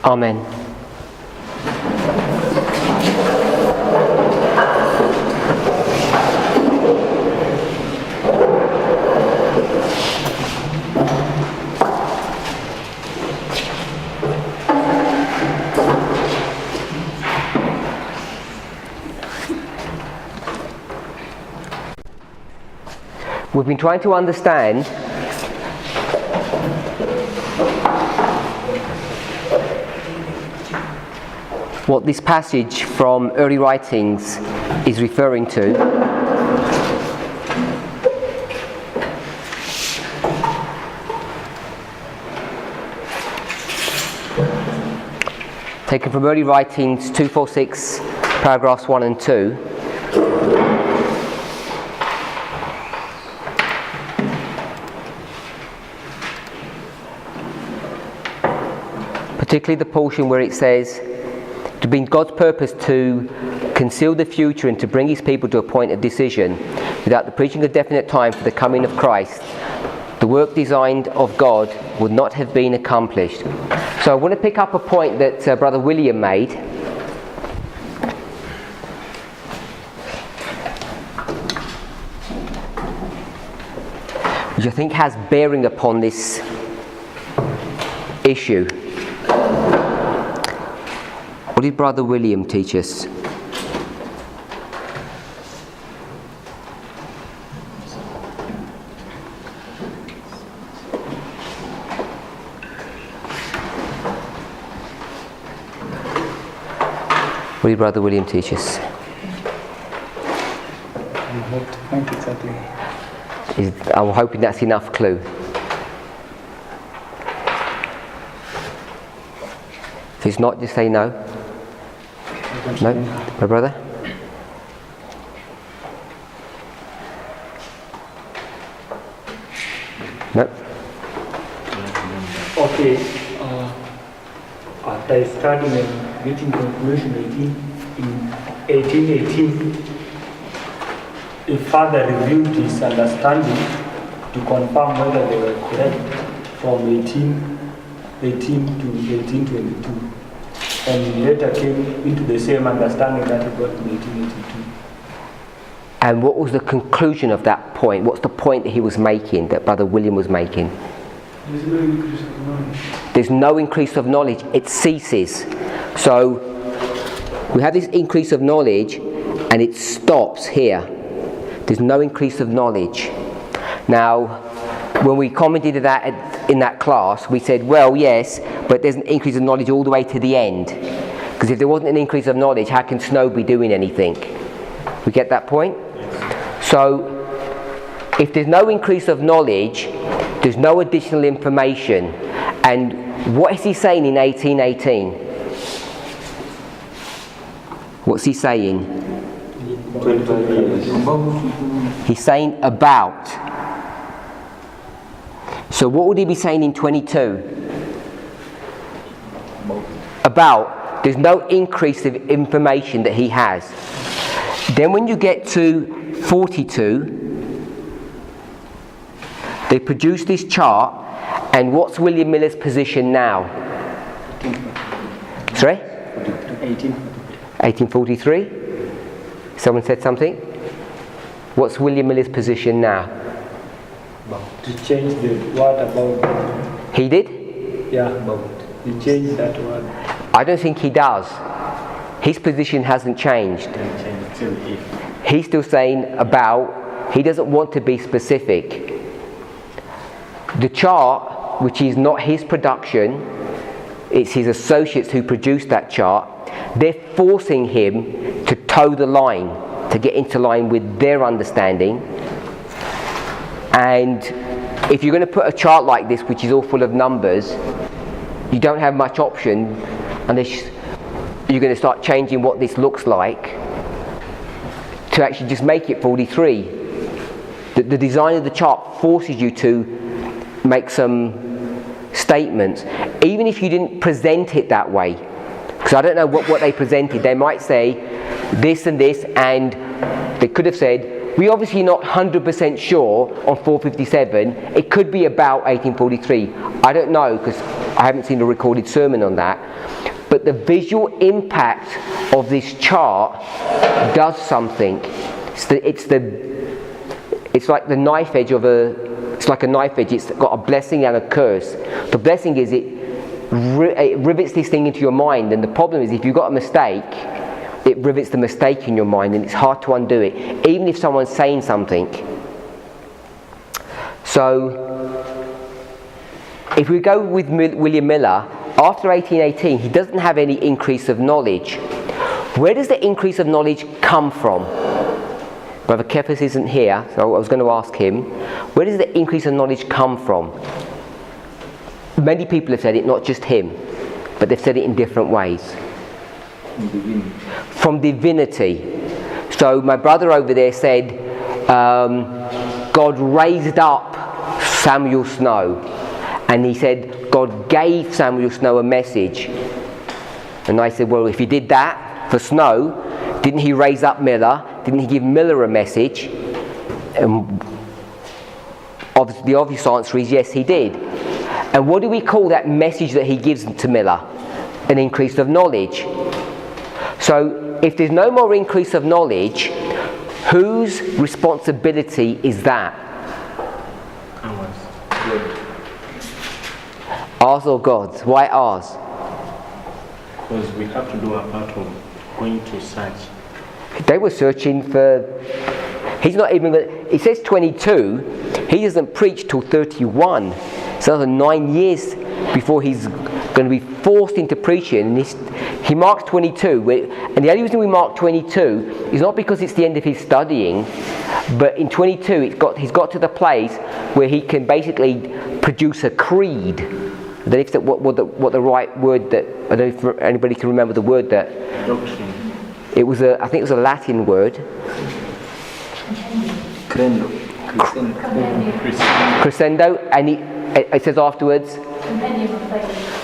Amen. We've been trying to understand what this passage from early writings is referring to. Taken from early writings 246, paragraphs 1 and 2. Particularly the portion where it says, to be God's purpose to conceal the future and to bring his people to a point of decision without the preaching of definite time for the coming of Christ, the work designed of God would not have been accomplished. So I want to pick up a point that Brother William made. Which I think has bearing upon this issue. What did Brother William teach us? What did Brother William teach us? I'm hoping that's enough clue. If it's not, just say no. No? My brother? No? Okay. After studying and getting conclusion in 1818, a father reviewed his understanding to confirm whether they were correct from 1818 to 1822. And he later came into the same understanding that he got in 1882. And what was the conclusion of that point? What's the point that he was making, that Brother William was making? There's no increase of knowledge. There's no increase of knowledge, it ceases. So we have this increase of knowledge and it stops here. There's no increase of knowledge. Now, when we commented on that in that class, we said, well, yes, but there's an increase of knowledge all the way to the end. Because if there wasn't an increase of knowledge, how can Snow be doing anything? We get that point? So, if there's no increase of knowledge, there's no additional information. And what is he saying in 1818? What's he saying? 25 years. He's saying about. So what would he be saying in 22? About. There's no increase of information that he has. Then when you get to 42, they produce this chart, and what's William Miller's position now? Sorry? 1843? Someone said something? What's William Miller's position now? To change the word about. He did? Yeah, about. To change that word. I don't think he does. His position hasn't changed. He's still saying about. He doesn't want to be specific. The chart, which is not his production, it's his associates who produced that chart, they're forcing him to toe the line, to get into line with their understanding. And if you're going to put a chart like this, which is all full of numbers, you don't have much option unless you're going to start changing what this looks like to actually just make it 43. The design of the chart forces you to make some statements, even if you didn't present it that way. Because I don't know what they presented. They might say this and this, and they could have said we're obviously not 100% sure on 457. It could be about 1843. I don't know, because I haven't seen a recorded sermon on that. But the visual impact of this chart does something. It's like the knife edge of it's like a knife edge. It's got a blessing and a curse. The blessing is it rivets this thing into your mind, and the problem is if you've got a mistake, it rivets the mistake in your mind, and it's hard to undo it, even if someone's saying something. So, if we go with William Miller, after 1818, he doesn't have any increase of knowledge. Where does the increase of knowledge come from? Brother Kephas isn't here, so I was going to ask him, where does the increase of knowledge come from? Many people have said it, not just him, but they've said it in different ways. From divinity. So my brother over there said, God raised up Samuel Snow, and he said God gave Samuel Snow a message. And I said, well, if he did that for Snow, didn't he raise up Miller? Didn't he give Miller a message? The obvious answer is yes, he did. And what do we call that message that he gives to Miller? An increase of knowledge. So if there's no more increase of knowledge, whose responsibility is that? Ours or God's? Why ours? Because we have to do our part of going to search. They were searching for... He's not even... It says 22. He doesn't preach till 31. So another 9 years before he's going to be forced into preaching. And he marks 22. And the only reason we mark 22 is not because it's the end of his studying, but in 22 he's got to the place where he can basically produce a creed. I don't know if what the right word that... I don't know if anybody can remember the word that... Doctrine. I think it was a Latin word. Crescendo. And it says afterwards,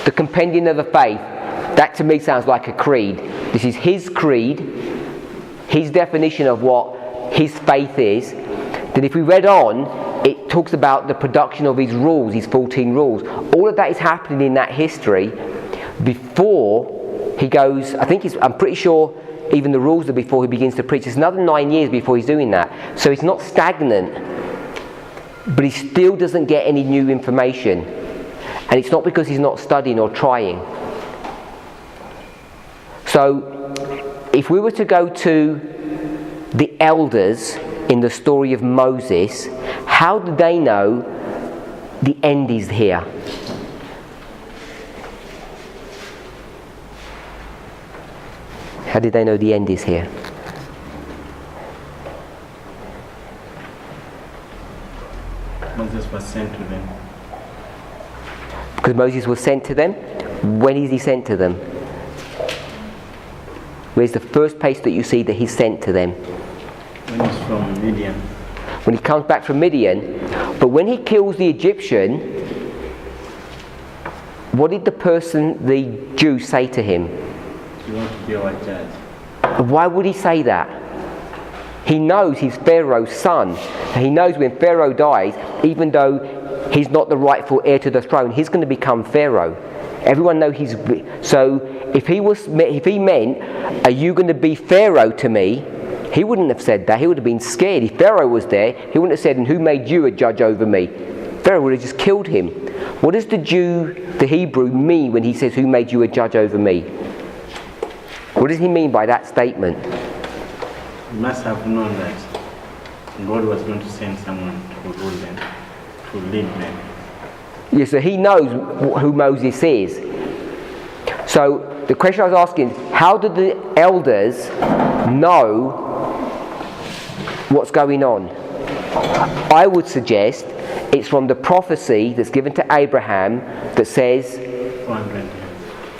the compendium of the faith. That to me sounds like a creed. This is his creed, his definition of what his faith is. Then if we read on, it talks about the production of his rules, his 14 rules. All of that is happening in that history before he goes. I'm pretty sure even the rules are before he begins to preach. It's another 9 years before he's doing that. So it's not stagnant, but he still doesn't get any new information. And it's not because he's not studying or trying. So if we were to go to the elders in the story of Moses, how do they know the end is here? How did they know the end is here? Moses was sent to them. Because Moses was sent to them? When is he sent to them? Where's the first place that you see that he's sent to them? When he's from Midian. When he comes back from Midian. But when he kills the Egyptian, what did the Jew say to him? You want to be our judge. Why would he say that? He knows he's Pharaoh's son. He knows when Pharaoh dies, even though he's not the rightful heir to the throne, he's going to become Pharaoh. Everyone knows he's... So if he meant, are you going to be Pharaoh to me? He wouldn't have said that. He would have been scared. If Pharaoh was there, he wouldn't have said, and who made you a judge over me? Pharaoh would have just killed him. What does the Hebrew, mean when he says, who made you a judge over me? What does he mean by that statement? He must have known that God was going to send someone to rule them, to lead them. Yeah, so he knows who Moses is. So the question I was asking is, how did the elders know what's going on? I would suggest it's from the prophecy that's given to Abraham that says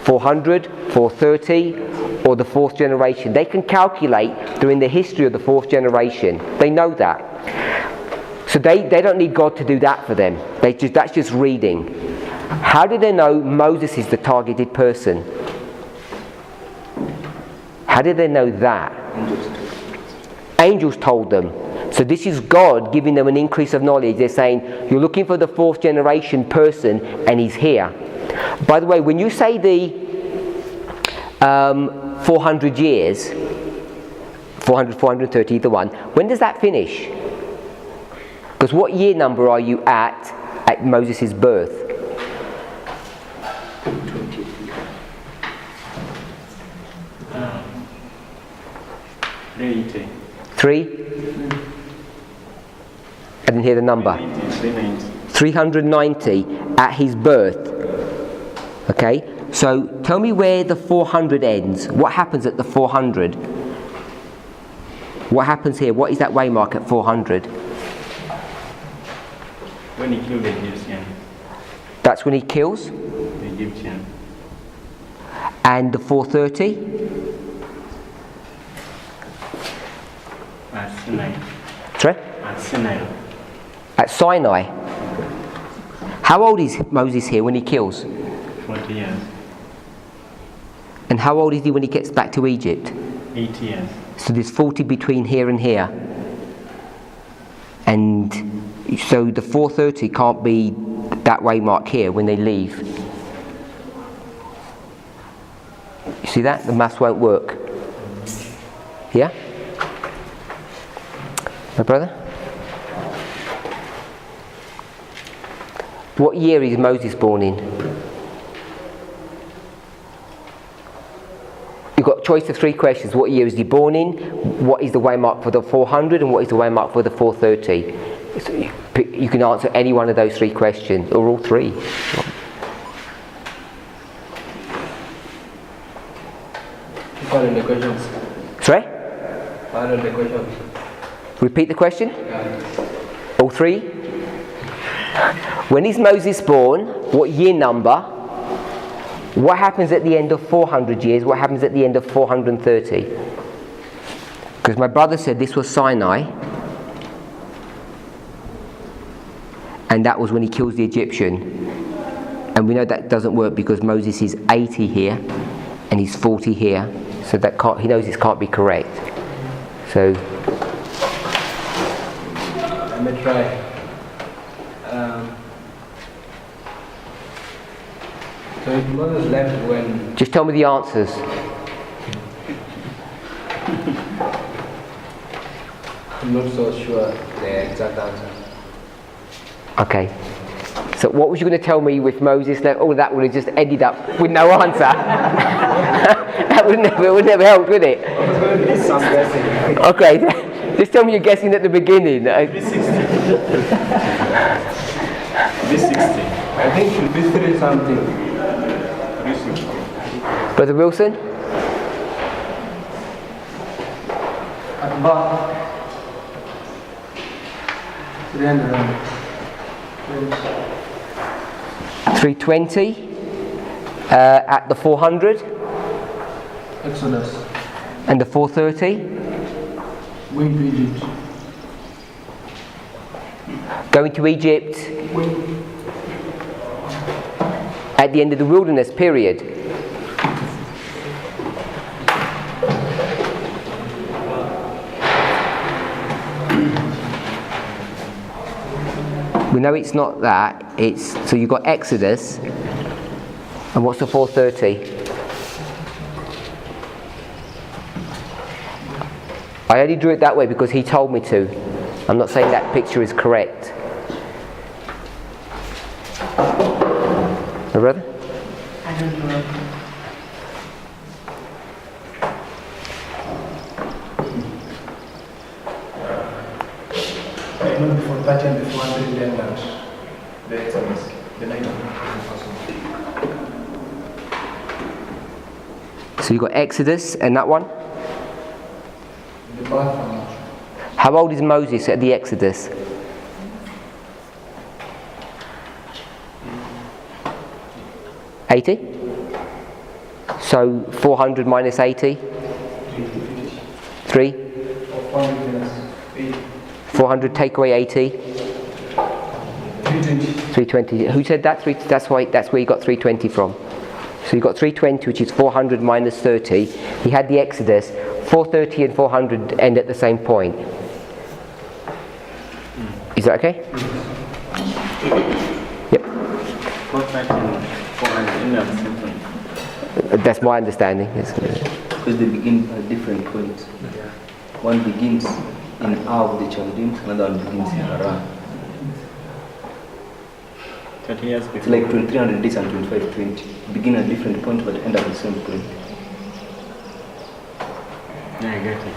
400, 430, or the fourth generation. They can calculate during the history of the fourth generation. They know that. So they don't need God to do that for them. That's just reading. How did they know Moses is the targeted person? How did they know that? Angels told them. So this is God giving them an increase of knowledge. They're saying, you're looking for the 4th generation person, and he's here. By the way, when you say the 400 years, 400, 430, either one, when does that finish? Because what year number are you at Moses' birth? 380. 3? I didn't hear the number. 390 at his birth. Okay, so tell me where the 400 ends. What happens at the 400? What happens here? What is that waymark at 400? When he killed the Egyptian. That's when he kills? The Egyptian. And the 430? At Sinai. Sorry? At Sinai. At Sinai. How old is Moses here when he kills? 40 years. And how old is he when he gets back to Egypt? 80 years. So there's 40 between here and here. And so the 430 can't be that waymark here when they leave. You see that? The maths won't work. Yeah? My brother? What year is Moses born in? You've got a choice of 3 questions. What year is he born in? What is the waymark for the 400? And what is the waymark for the 430? So you can answer any one of those 3 questions, or all 3. Follow the questions. Sorry? Follow the questions. Repeat the question? Yeah. All 3? When is Moses born? What year number? What happens at the end of 400 years? What happens at the end of 430? Because my brother said this was Sinai, and that was when he kills the Egyptian. And we know that doesn't work because Moses is 80 here and he's 40 here, so that can't, he knows this can't be correct. So Let me try. So if Moses left when... just tell me the answers. I'm not so sure the exact answer. Okay. So what was you going to tell me with Moses left? Oh, that would have just ended up with no answer. That would never help, would it? I'm guessing. Okay. Just tell me you're guessing at the beginning. 360. I think it should be 3 something. 360. Brother Wilson? About 300. 320 at the 400 Exodus. and the 430. Going to Egypt. Going to Egypt at the end of the wilderness period. We know it's not that. It's so you've got Exodus, and what's the 430? I only drew it that way because he told me to. I'm not saying that picture is correct. My brother? I don't know. I know before 30 and before 100 then that the Exodus, the 9 So you've got Exodus and that one. the birth. How old is Moses at the Exodus? $80? So 400 minus 80? 3? 400 take away 80? 320. Who said that? That's where you got 320 from. So you got 320, which is 400 minus 30. He had the Exodus. 430 and 400 end at the same point. Is that okay? Yep. 430 and 400 end at the same point. That's my understanding. Yes. Because they begin at different points. One begins in R of the Chaldeans, another one begins in Haran. 30 years It's before. like 2300 days and 2520. Begin at different points but end at the same point. Yeah, I get it.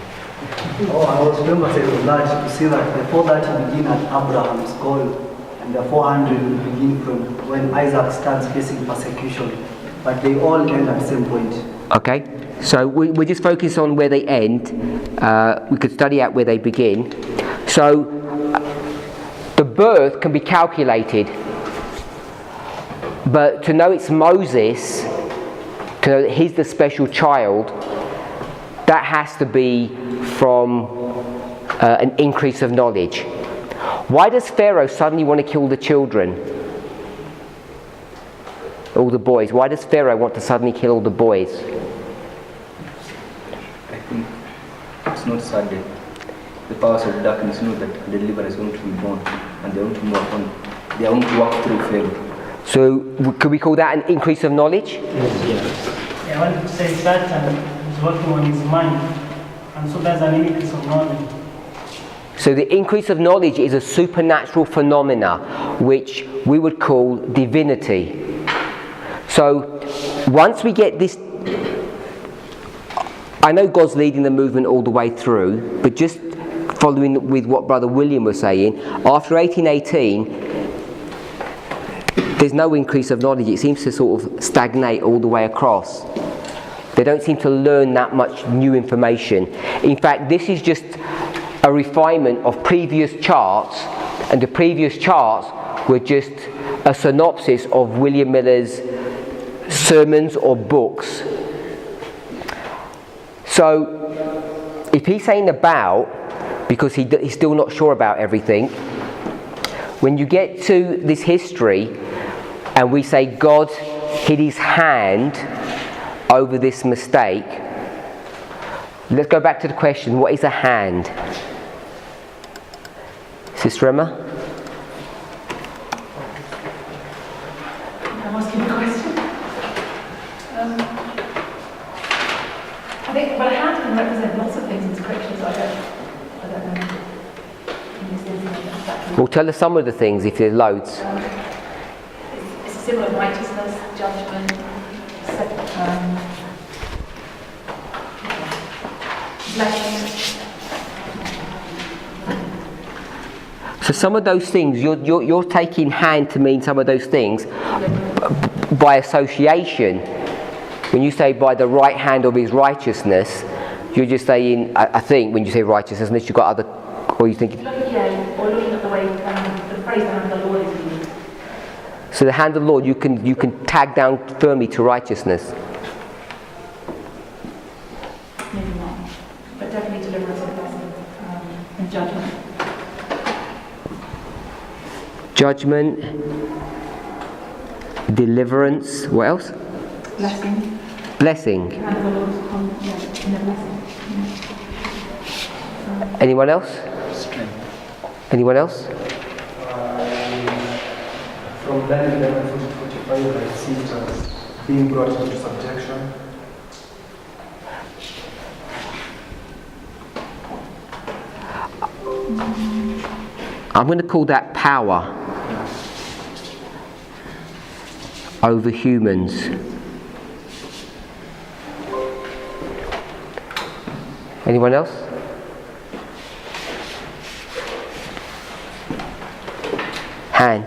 Oh, I was remember saying that to see that the 430 begin at Abraham's call, and the 400 will begin from when Isaac starts facing persecution, but they all end at the same point. Okay, so we're just focused on where they end. We could study out where they begin. So the birth can be calculated, but to know it's Moses, to know that he's the special child, that has to be from an increase of knowledge. Why does Pharaoh suddenly want to kill the children? All the boys. Why does Pharaoh want to suddenly kill all the boys? I think it's not sudden. The powers of darkness know that a deliverer is going to be born and they want to move on. They are going to walk through Pharaoh. So could we call that an increase of knowledge? I wanted to say Satan is working on his mind, and so there's an increase of knowledge. So the increase of knowledge is a supernatural phenomena which we would call divinity. So once we get this, I know God's leading the movement all the way through, but just following with what Brother William was saying, after 1818, there's no increase of knowledge. It seems to sort of stagnate all the way across. They don't seem to learn that much new information. In fact, this is just a refinement of previous charts, and the previous charts were just a synopsis of William Miller's sermons or books. So if he's saying about, because he's still not sure about everything, when you get to this history and we say God hid his hand over this mistake, let's go back to the question, what is a hand? Sister Emma? I'm asking a question. I think, well, a hand can represent lots of things in scripture, so I don't know. In this instance, exactly. Well, tell us some of the things if there's loads. It's a symbol of righteousness, judgment, blessing. So some of those things, you're taking hand to mean some of those things by association. When you say by the right hand of his righteousness, you're just saying, I think, when you say righteousness, unless you've got other, or you think... Or looking at the way the phrase the hand of the Lord is used. So the hand of the Lord, you can tag down firmly to righteousness. Maybe not, but definitely deliverance and blessing and judgment. Judgment, deliverance, what else? Blessing. Blessing. And the Lord's in the blessing. Anyone else? Strength. Anyone else? From Daniel 11:45, I see it as being brought into subjection. I'm going to call that power over humans. Anyone else? Hand.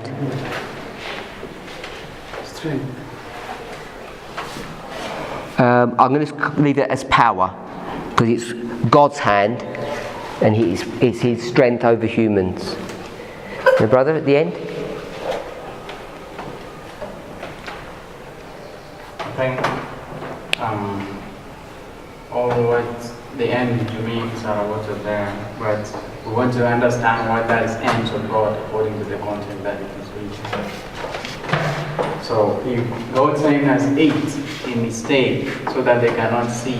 Strength. I'm going to leave it as power because it's God's hand and it's his strength over humans. My brother at the end? I think all what the end means are what are there, but we want to understand what that ends of God according to the content that it is reaching. So if God saying has 8 in his state so that they cannot see,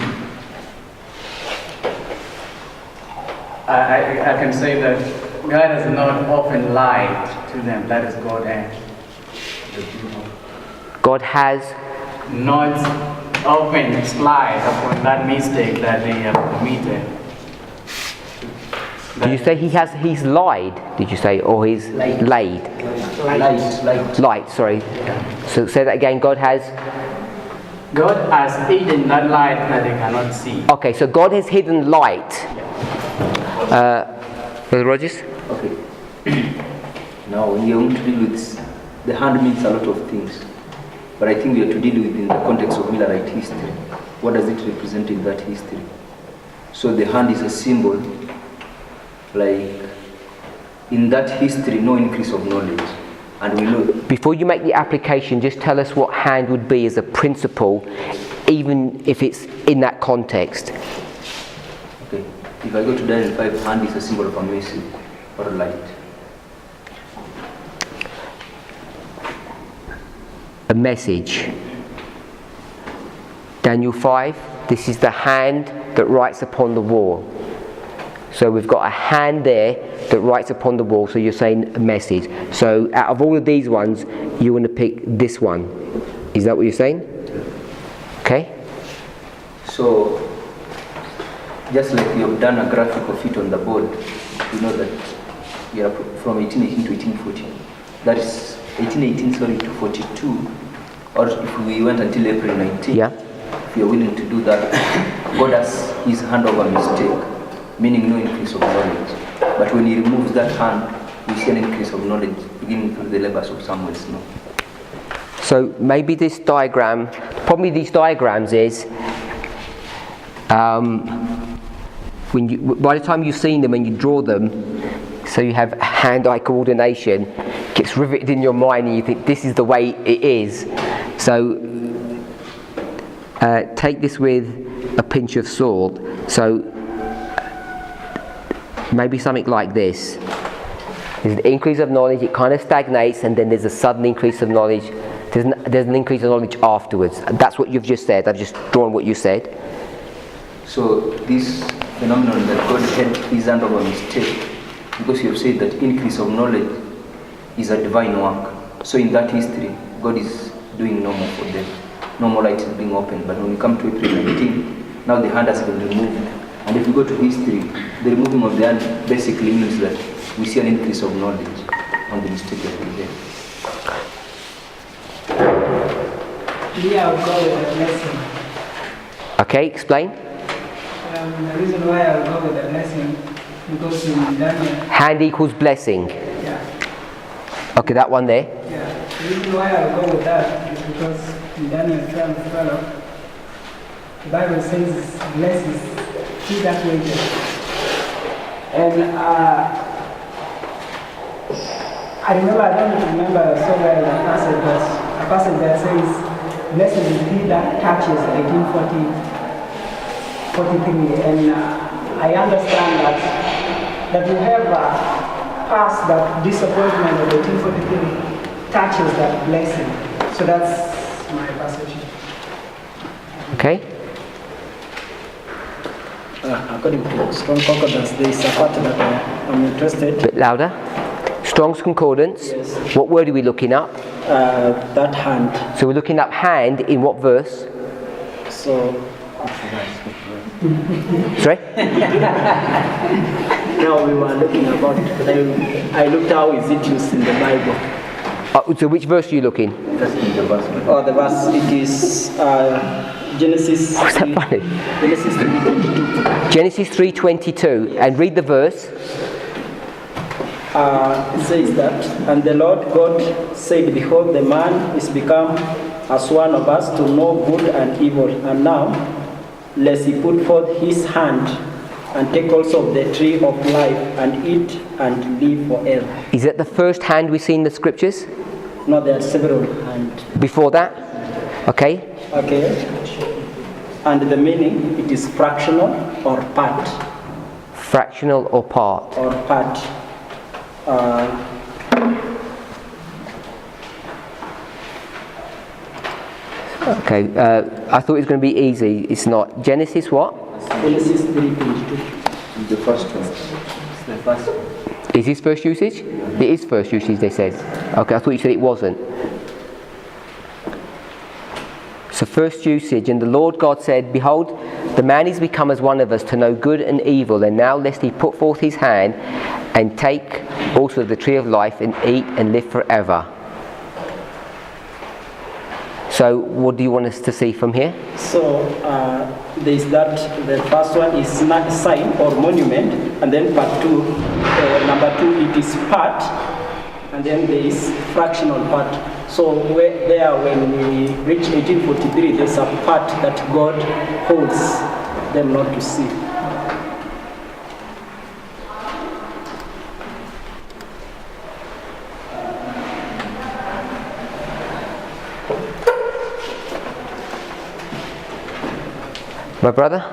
I can say that God has not opened light to them. That is God and God has. not opened light upon that mistake that they have committed. Did you say he's lied? Did you say, or he's laid? Light. Sorry. So say that again. God has hidden that light that they cannot see. Okay, so God has hidden light. Brother Rogers? Okay. Now, when you're going to deal with, the hand means a lot of things. But I think we are to deal with in the context of Millerite history. What does it represent in that history? So the hand is a symbol, like, in that history, no increase of knowledge. And we know. Before you make the application, just tell us what hand would be as a principle, even if it's in that context. Okay. If I go to Daniel 5, hand is a symbol of a message or a light. A message. Daniel 5, this is the hand that writes upon the wall. So we've got a hand there that writes upon the wall, so you're saying a message. So out of all of these ones, you want to pick this one. Is that what you're saying? Okay. So, just like you have done a graphic of it on the board, you know that you are from 1818 to 1840. That is 1818, to 42. Or if we went until April 19, yeah. If you are willing to do that, God has his hand over mistake, meaning no increase of knowledge. But when he removes that hand, we see an increase of knowledge, beginning through the labors of Samuel Snow. So maybe this diagram, the problem with these diagrams is, when you, by the time you've seen them and you draw them, so you have hand-eye coordination, it gets riveted in your mind and you think this is the way it is. So take this with a pinch of salt. So maybe something like this. There's an increase of knowledge, it kind of stagnates, and then there's a sudden increase of knowledge. There's an increase of knowledge afterwards. That's what you've just said. I've just drawn what you said. So this phenomenon that God had his hand over mistake, because you have said that increase of knowledge is a divine work. So in that history, God is doing normal for them. Normal light is being opened. But when we come to April 19, now the hand has been removed. And if we go to history, the removing of the hand basically means that we see an increase of knowledge on the mistake that we did. Yeah, I'll go with the blessing. Okay, explain. The reason why I'll go with the blessing, because in Daniel... Hand equals blessing. Yeah. Okay, that one there. Yeah. The reason why I'll go with that is because in Daniel 12, the Bible says, blesses he that waiteth. And I don't remember so well the passage, but a passage that says, blessed is he that touches 1843. And I understand that we have passed that disappointment of 1843 touches that blessing. So that's my passage. Okay. According to Strong Concordance, there is a part that I'm interested. A bit louder. Strong's Concordance. Yes. What word are we looking up? That hand. So we're looking up hand in what verse? So. Sorry? No, we were looking about it, but I looked how is it used in the Bible. So which verse are you looking? The verse. Oh, the verse, it is Genesis. What's that funny? Genesis 3:22. Genesis 3:22. Yes. And read the verse. It says that, and the Lord God said, behold, the man is become as one of us to know good and evil. And now, lest he put forth his hand and take also of the tree of life and eat and live forever. Is that the first hand we see in the scriptures? No, there are several hands. Before that? Okay. Okay. And the meaning, it is fractional or part. Fractional or part? Or part. Okay. I thought it was going to be easy. It's not. Genesis what? Genesis 3:22. The first one. It's the first one. Is this first usage? It is first usage, they said. Okay, I thought you said it wasn't. So first usage, and the Lord God said, Behold, the man is become as one of us to know good and evil, and now lest he put forth his hand and take also of the tree of life and eat and live forever. So what do you want us to see from here? So there's that, the first one is sign or monument, and then part 2, number 2, it is part, and then there is fractional part. So when we reach 1843, there's a part that God holds them not to see. My brother?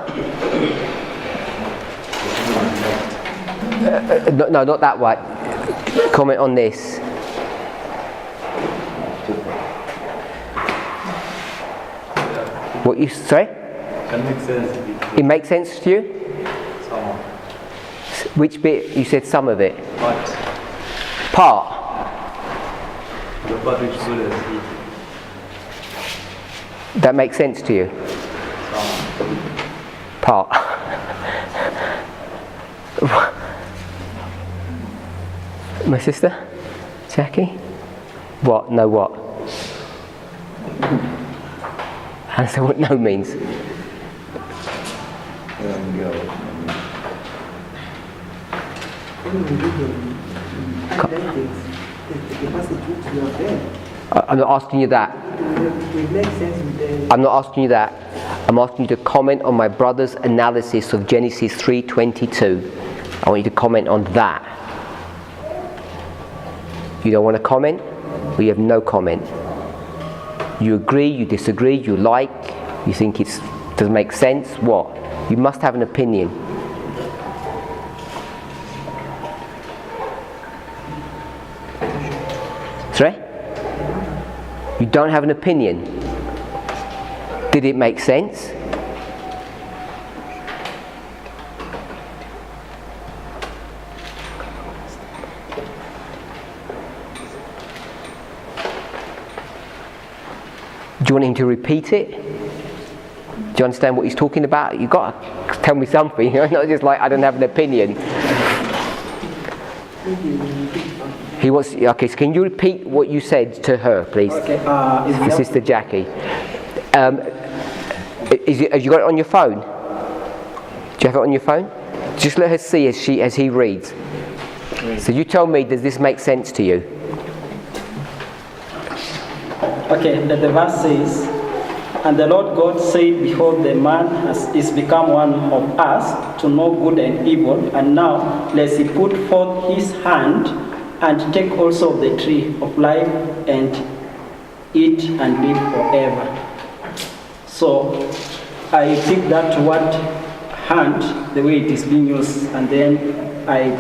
No, not that one. Comment on this. What you say? Can make sense. It makes sense to you? Some. Which bit? You said some of it. Part. Part. The part which God has hid. That makes sense to you? Part. My sister? Jackie? What? No what? Answer what no means. I'm not asking you that. I'm not asking you that. I'm asking you to comment on my brother's analysis of Genesis 3:22. I want you to comment on that. You don't want to comment? Well, you have no comment. You agree, you disagree, you like, you think it doesn't make sense, what? You must have an opinion. Sorry? You don't have an opinion. Did it make sense? Do you want him to repeat it? Do you understand what he's talking about? You've got to tell me something, not just like, I don't have an opinion. He wants. Okay, so can you repeat what you said to her, please? Okay, for Sister Jackie. Have you got it on your phone? Do you have it on your phone? Just let her see as he reads. So you tell me, does this make sense to you? Okay, the verse says, And the Lord God said, Behold, the man is become one of us to know good and evil, and now lest he put forth his hand and take also of the tree of life and eat and live forever. So I picked that word hand, the way it is being used, and then I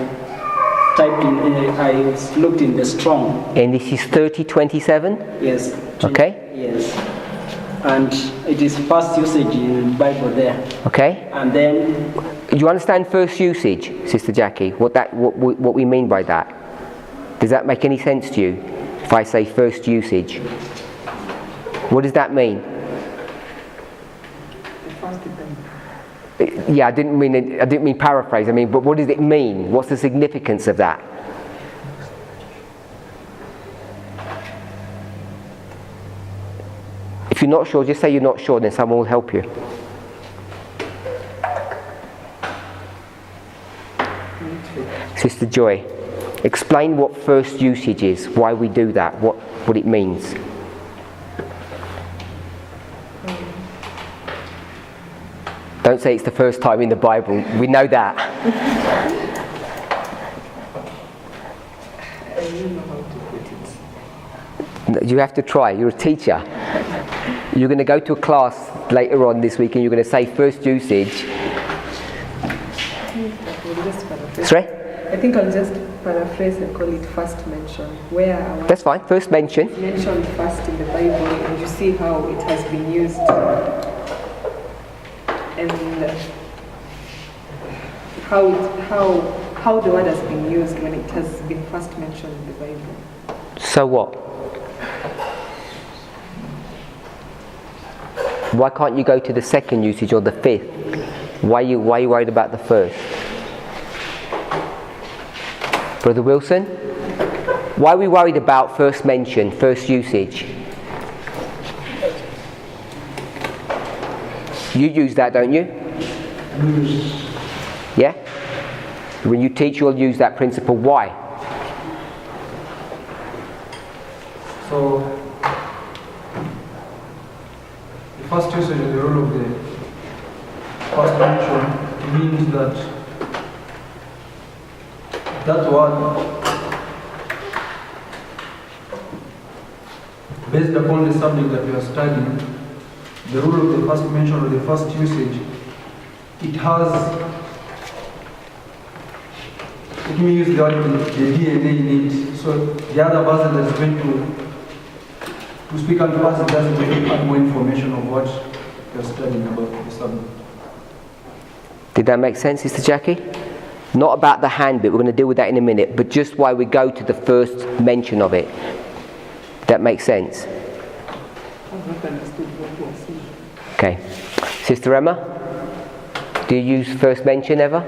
typed in, I looked in the Strong. And this is 30:27? Yes. Okay. Yes. And it is first usage in the Bible there. Okay. And then... Do you understand first usage, Sister Jackie? What we mean by that? Does that make any sense to you? If I say first usage. What does that mean? Yeah, I didn't mean paraphrase. I mean, but what does it mean? What's the significance of that? If you're not sure, just say you're not sure, then someone will help you. Sister Joy, explain what first usage is, why we do that, what it means. Don't say it's the first time in the Bible. We know that. You have to try. You're a teacher. You're going to go to a class later on this week and you're going to say first usage. Sorry? I think I'll just paraphrase and call it first mention. Where that's fine. First mention. Mentioned first in the Bible, and you see how it has been used. And how the word has been used when it has been first mentioned in the Bible. So what? Why can't you go to the second usage or the fifth? Why are you worried about the first? Brother Wilson? Why are we worried about first mention, first usage? You use that, don't you? Yeah? When you teach, you'll use that principle. Why? So, the first usage of the rule of the first mention means that word, based upon the subject that we are studying, the rule of the first mention or the first usage, it has, let me use the word, the DNA in it. So the other person that is going to speak unto us, it doesn't really add more information of what we are studying about the subject. Did that make sense, Sister Jackie? Not about the hand bit, we're going to deal with that in a minute, but just why we go to the first mention of it. That makes sense? Okay. Sister Emma, do you use first mention ever?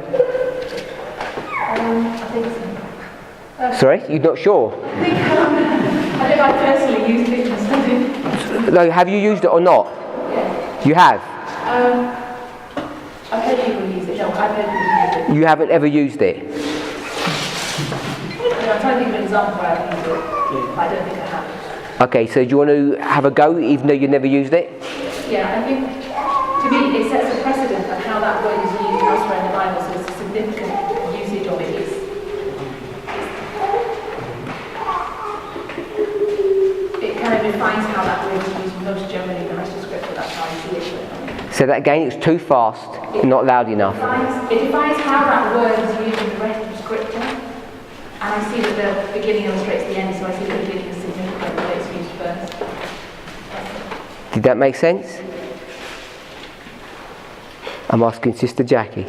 I think so. Sorry, you're not sure? I think I personally used it in study. No, have you used it or not? Yeah. You have? I've heard people use it. No, I've heard people use it. You haven't ever used it? I'm trying to think of an example where I've used it. I don't think I have. Okay, so do you want to have a go even though you've never used it? Yeah, I think to me it sets a precedent of how that word is used elsewhere in the Bible, so it's a significant usage of it. It kind of defines how that word is used most generally in the rest of Scripture. That's how I see it. Say that again, it's too fast, not loud enough. It defines how that word is used in the rest of Scripture. And I see that the beginning illustrates the end, so I see the beginning is significant, but it's used first. Did that make sense? I'm asking Sister Jackie.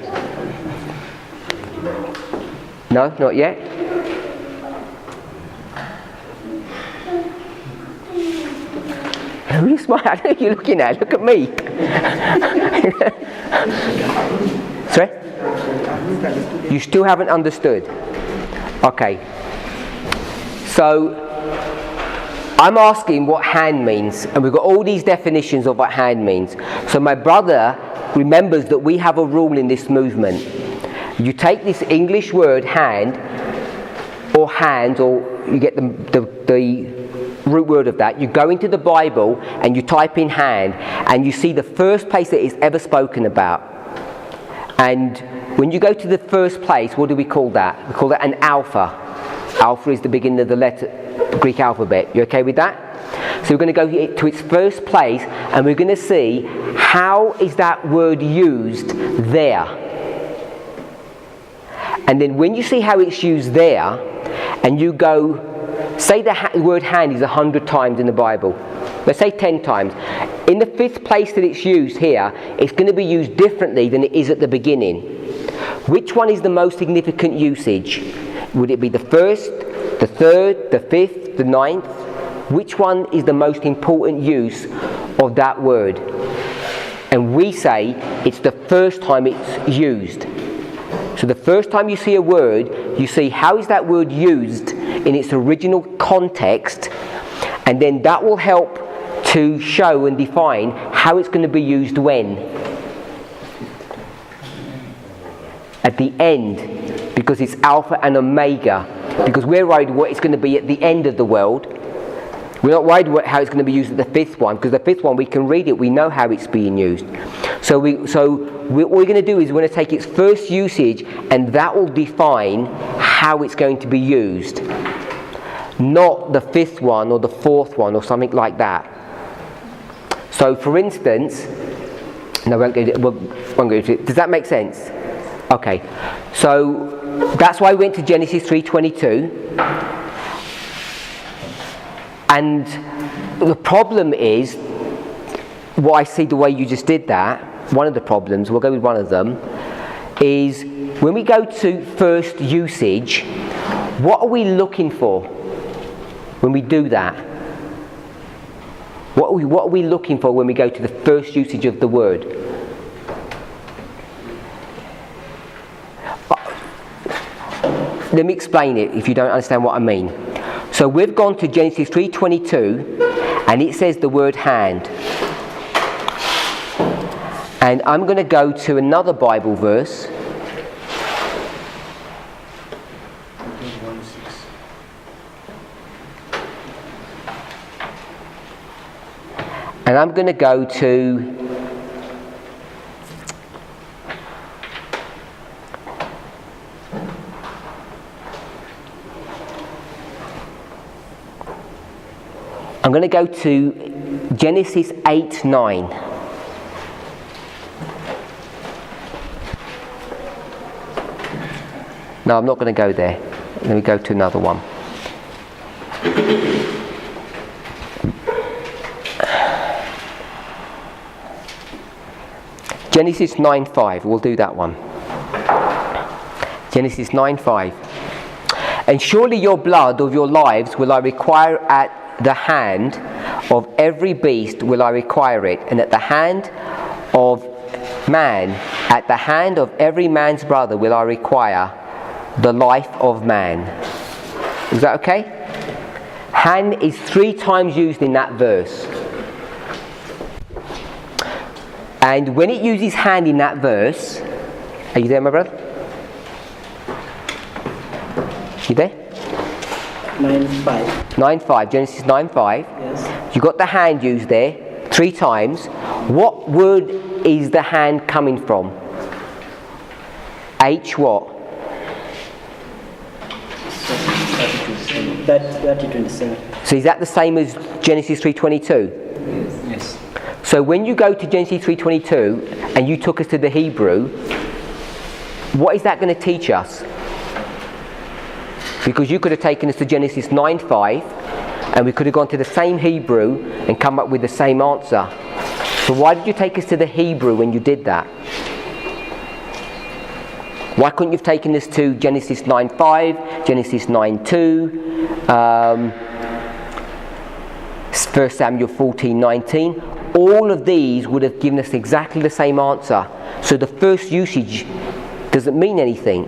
No, not yet? Who are you smiling at? Who are you looking at? Look at me. Sorry? You still haven't understood? Okay. So, I'm asking what hand means, and we've got all these definitions of what hand means. So my brother remembers that we have a rule in this movement. You take this English word hand, or hand, or you get the root word of that, you go into the Bible and you type in hand, and you see the first place that it's ever spoken about. And when you go to the first place, what do we call that? We call that an alpha. Alpha is the beginning of the Greek alphabet. You okay with that? So we're going to go to its first place, and we're going to see how is that word used there. And then when you see how it's used there, and you go, say the word hand is 100 times in the Bible. Let's say 10 times. In the fifth place that it's used here, it's going to be used differently than it is at the beginning. Which one is the most significant usage? Would it be the first, the third, the fifth, the ninth? Which one is the most important use of that word? And we say it's the first time it's used. So the first time you see a word, you see how is that word used in its original context, and then that will help to show and define how it's going to be used when. At the end, because it's Alpha and Omega, because we're worried what it's going to be at the end of the world. We're not worried how it's going to be used at the fifth one, because the fifth one we can read it, we know how it's being used. So what we're going to do is we're going to take its first usage, and that will define how it's going to be used. Not the fifth one or the fourth one or something like that. So for instance, no, we won't go into it. Does that make sense? Okay. So that's why we went to Genesis 3:22. And the problem is, what I see the way you just did that, one of the problems, we'll go with one of them, is when we go to first usage, what are we looking for when we do that? What are we looking for when we go to the first usage of the word? Let me explain it if you don't understand what I mean. So we've gone to Genesis 3:22 and it says the word hand. And I'm going to go to another Bible verse. And I'm going to go to Genesis 8:9. No, I'm not going to go there. Let me go to another one. Genesis 9:5. We'll do that one. Genesis 9:5. And surely your blood of your lives will I require at the hand of every beast will I require it, and at the hand of man, at the hand of every man's brother will I require the life of man. Is that okay? Hand is 3 times used in that verse. And when it uses hand in that verse, are you there, my brother? You there? 9:5. 9:5, Genesis 9:5. Yes. You got the hand used there 3 times. What word is the hand coming from? H what? 30:27. So is that the same as Genesis 3:22? Yes. So when you go to Genesis 3:22 and you took us to the Hebrew, what is that going to teach us? Because you could have taken us to Genesis 9:5 and we could have gone to the same Hebrew and come up with the same answer. So why did you take us to the Hebrew when you did that? Why couldn't you have taken us to Genesis 9:5, Genesis 9:2, 1 Samuel 14:19? All of these would have given us exactly the same answer. So the first usage doesn't mean anything.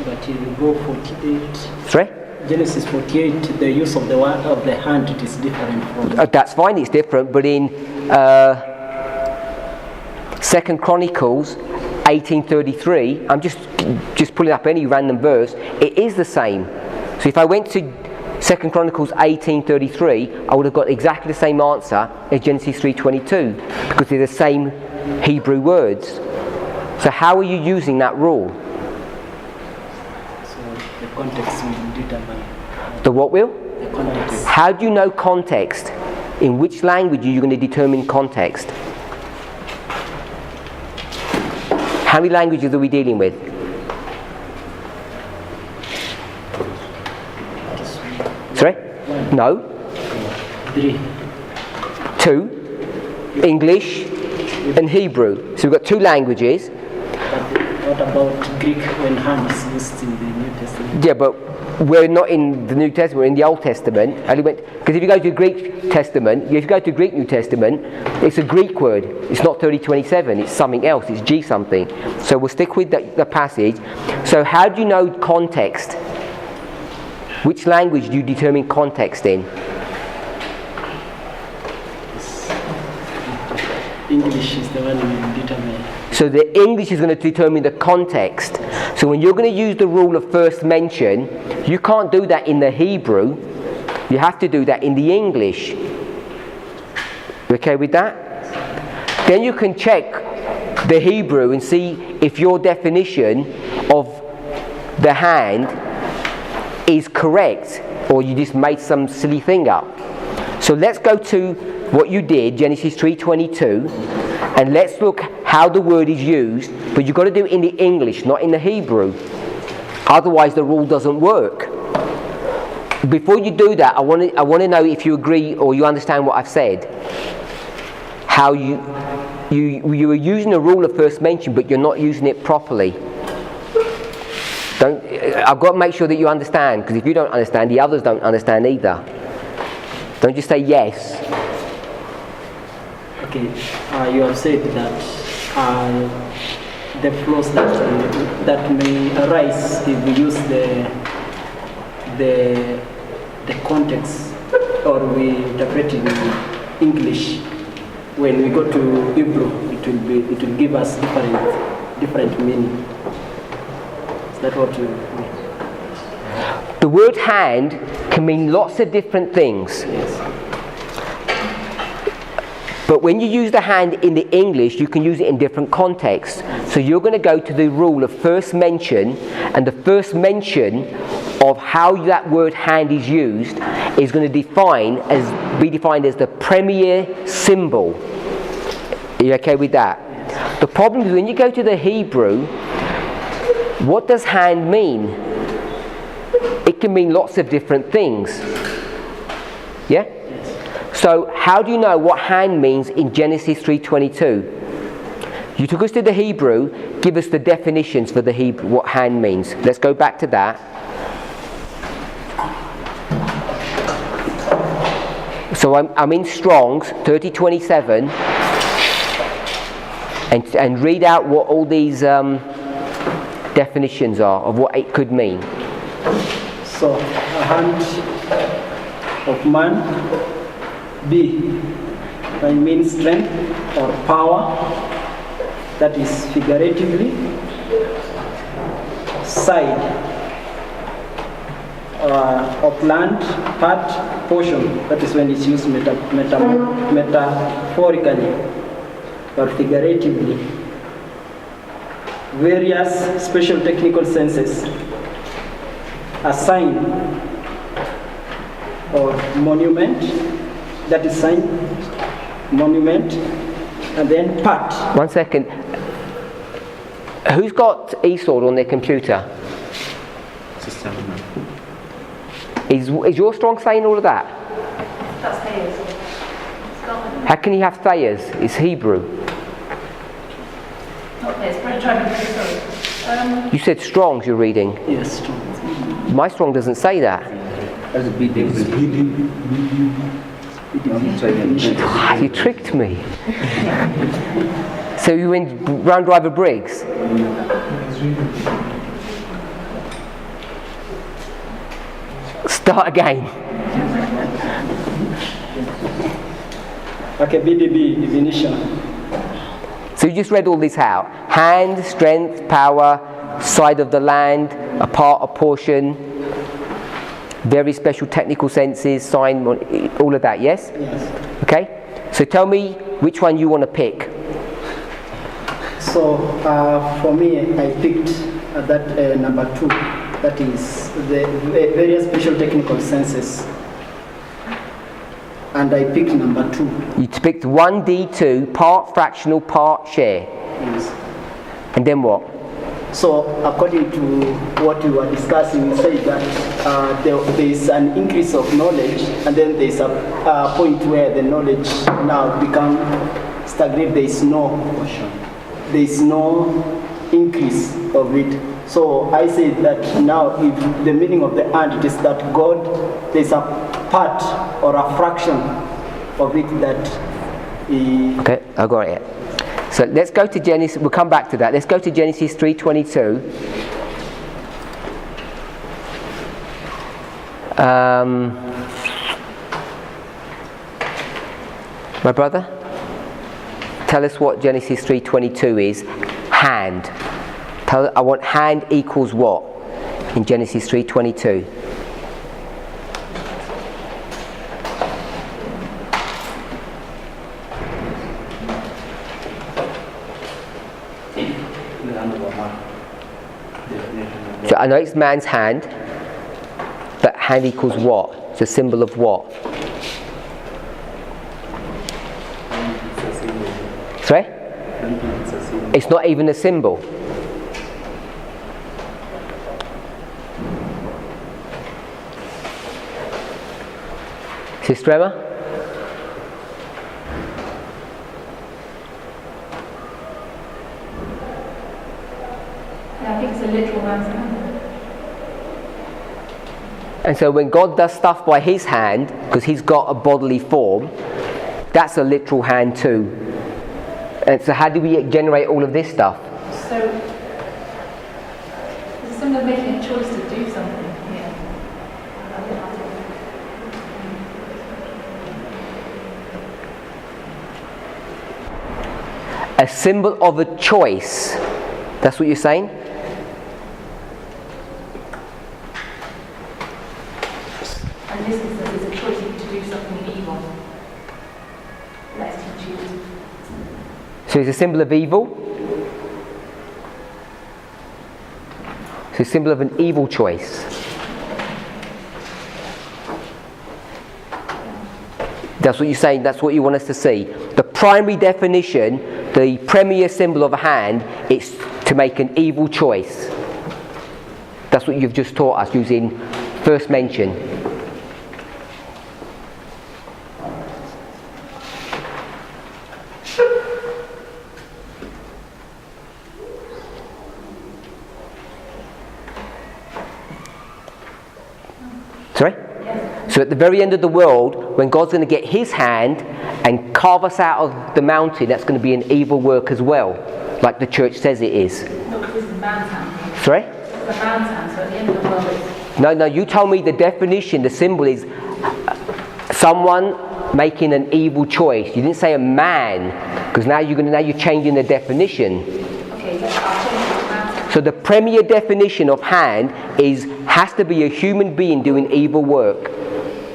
But if you go 48, Sorry? Genesis 48, the use of the word of the hand, it is different from. That's fine, it's different, but in 2 Chronicles 18:33, I'm just pulling up any random verse, it is the same. So if I went to 2 Chronicles 18:33, I would have got exactly the same answer as Genesis 3:22, because they're the same Hebrew words. So how are you using that rule? So the context will determine. The what will? The context. How do you know context? In which language are you going to determine context? How many languages are we dealing with? Sorry? No. 3. 2. English and Hebrew. So we've got 2 languages. What about Greek when hand is used in the New Testament? Yeah, but we're not in the New Testament, we're in the Old Testament. Because if you go to the Greek Testament, if you go to the Greek New Testament, it's a Greek word. It's not 30:27, it's something else, it's G something. So we'll stick with the passage. So how do you know context? Which language do you determine context in? English is the one we determine. So the English is going to determine the context. So when you're going to use the rule of first mention, you can't do that in the Hebrew. You have to do that in the English. You okay with that? Then you can check the Hebrew and see if your definition of the hand is correct, or you just made some silly thing up. So let's go to what you did, Genesis 3:22, and let's look how the word is used, but you've got to do it in the English, not in the Hebrew. Otherwise the rule doesn't work. Before you do that, I want to know if you agree or you understand what I've said. How you are using the rule of first mention, but you're not using it properly. I've got to make sure that you understand, because if you don't understand, the others don't understand either. Don't just say yes. Okay, you have said that the flaws that may arise if we use the context or we interpret in English. When we go to Hebrew, it will give us different meaning. Is that what you mean? The word hand can mean lots of different things. Yes. But when you use the hand in the English, you can use it in different contexts. So you're going to go to the rule of first mention, and the first mention of how that word hand is used is going to be defined as the premier symbol. Are you okay with that? The problem is when you go to the Hebrew, what does hand mean? It can mean lots of different things. Yeah? So how do you know what hand means in Genesis 3:22? You took us to the Hebrew, give us the definitions for the Hebrew, what hand means. Let's go back to that. So I'm in Strong's 3027 and read out what all these definitions are of what it could mean. So, a hand of man, B, I mean strength or power, that is figuratively. Side, of land, part, portion, that is when it's used metaphorically or figuratively. Various special technical senses. A sign or monument, that is sign, monument, and then part. 1 second. Who's got eSword on their computer? Sister. Is your Strong saying all of that? That's Thayer's. How can you have Thayer's? It's Hebrew. Not Thayer's, try to sorry. You said Strong's you're reading. Yes, Strong. My Strong doesn't say that. That's a BD. You tricked me. So you went round driver Briggs? Start again. Okay, BDB, definition. So you just read all this out. Hand, strength, power, side of the land, a part, a portion, very special technical senses, sign, all of that, yes? Yes. Okay? So tell me which one you want to pick. So for me, I picked that number 2. That is the various special technical senses. And I picked number 2. You picked 1D2, part fractional, part share. Yes. And then what? So according to what we were discussing, we said that there is an increase of knowledge, and then there is a point where the knowledge now becomes stagnant. There is no increase of it. So I said that now, if the meaning of the hand, it is that God, there is a part or a fraction of it that He. Okay, I got it. So let's go to Genesis. We'll come back to that. Let's go to Genesis 3:22. My brother, tell us what Genesis 3:22 is. Hand. I want hand equals what in Genesis 3:22. So I know it's man's hand, but hand equals what? It's a symbol of what? Sorry? It's not even a symbol. Sister Emma? Yeah, I think it's a literal man's hand. And so when God does stuff by his hand, because he's got a bodily form, that's a literal hand too. And so how do we generate all of this stuff? So, is it similar to making a choice to do something here? A symbol of a choice. That's what you're saying? And this is a choice to do something evil. Let's choose. So it's a symbol of evil. It's a symbol of an evil choice. That's what you're saying, that's what you want us to see. The primary definition, the premier symbol of a hand, is to make an evil choice. That's what you've just taught us using first mention. Sorry? So at the very end of the world, when God's going to get his hand and carve us out of the mountain, that's going to be an evil work as well, like the church says it is. No, because this is man's hand. Sorry? This is a man's hand, so at the end of the world it's... No, you told me the definition, the symbol is someone making an evil choice. You didn't say a man, because now you're changing the definition. Okay, I'll change it to man's hand. So the premier definition of hand has to be a human being doing evil work.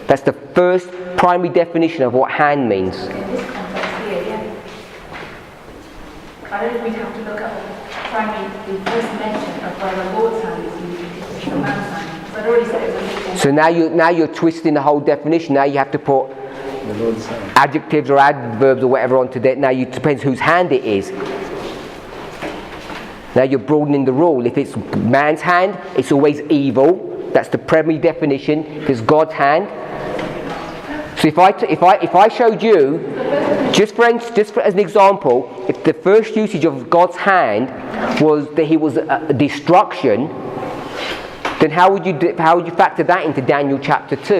That's the first primary definition of what hand means. In this context here, yeah. I don't think we'd have to look at the first mention of where the Lord's hand is used. It's the man's hand. So I'd already said it was a big So now you're twisting the whole definition. Now you have to put adjectives or adverbs or whatever onto that. Now it depends whose hand it is. Now you're broadening the rule. If it's man's hand, it's always evil. That's the primary definition. If it's God's hand. So if I showed you, just for as an example, if the first usage of God's hand was that he was a destruction, then how would you factor that into Daniel chapter 2? I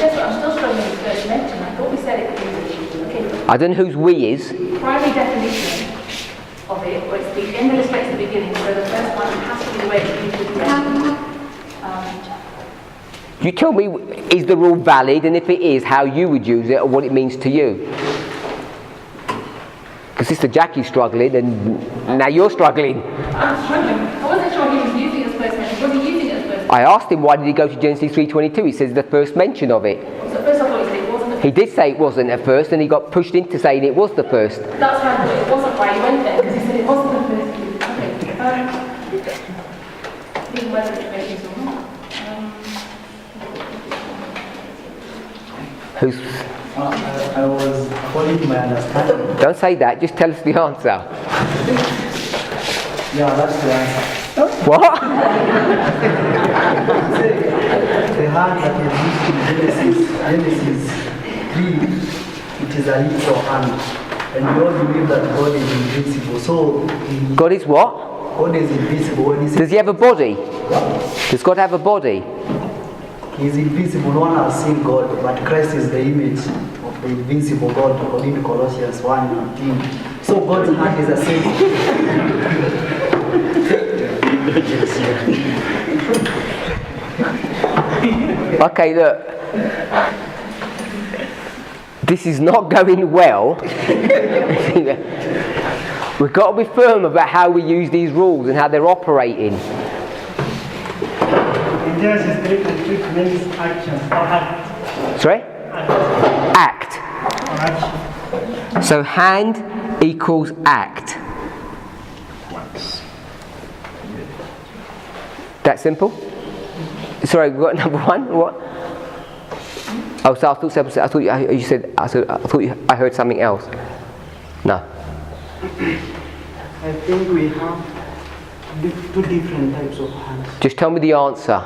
guess what I'm still struggling with first mention. I thought we said it was okay. I don't know whose we is. Primary definition of it, or it's the end of the space at the beginning, so the first one has to be the way it's used at the end. You tell me, is the rule valid, and if it is, how you would use it or what it means to you? Because Sister Jackie's struggling, and now you're struggling. I'm struggling. I wasn't sure he was using it as first mention. Was he using it as first mention? I asked him why did he go to Genesis 3:22. He says the first mention of it. So first I thought he said it wasn't the first. He did say it wasn't at first, and he got pushed into saying it was the first. That's why I thought it wasn't why he went there, because he said it wasn't the first. Okay. Even whether it makes or not. I was according to my understanding. Don't say that, just tell us the answer. Yeah, that's the answer. What? The hand that is used in Genesis 3, it is a literal hand. And we all believe that God is invincible. So God is what? God is invisible. When he says, Does he have a body? Does God have a body? He is invisible. No one has seen God, but Christ is the image of the invincible God, according to Colossians 1:19. So God's hand is the same. Okay, look. This is not going well. We've got to be firm about how we use these rules and how they're operating. In Genesis 3:22 it means actions or act. Sorry? Act. Or action. So hand equals act. That simple? Sorry, we got number one. What? Oh, so I thought you said. I thought I heard something else. No. I think we have two different types of hands. Just tell me the answer.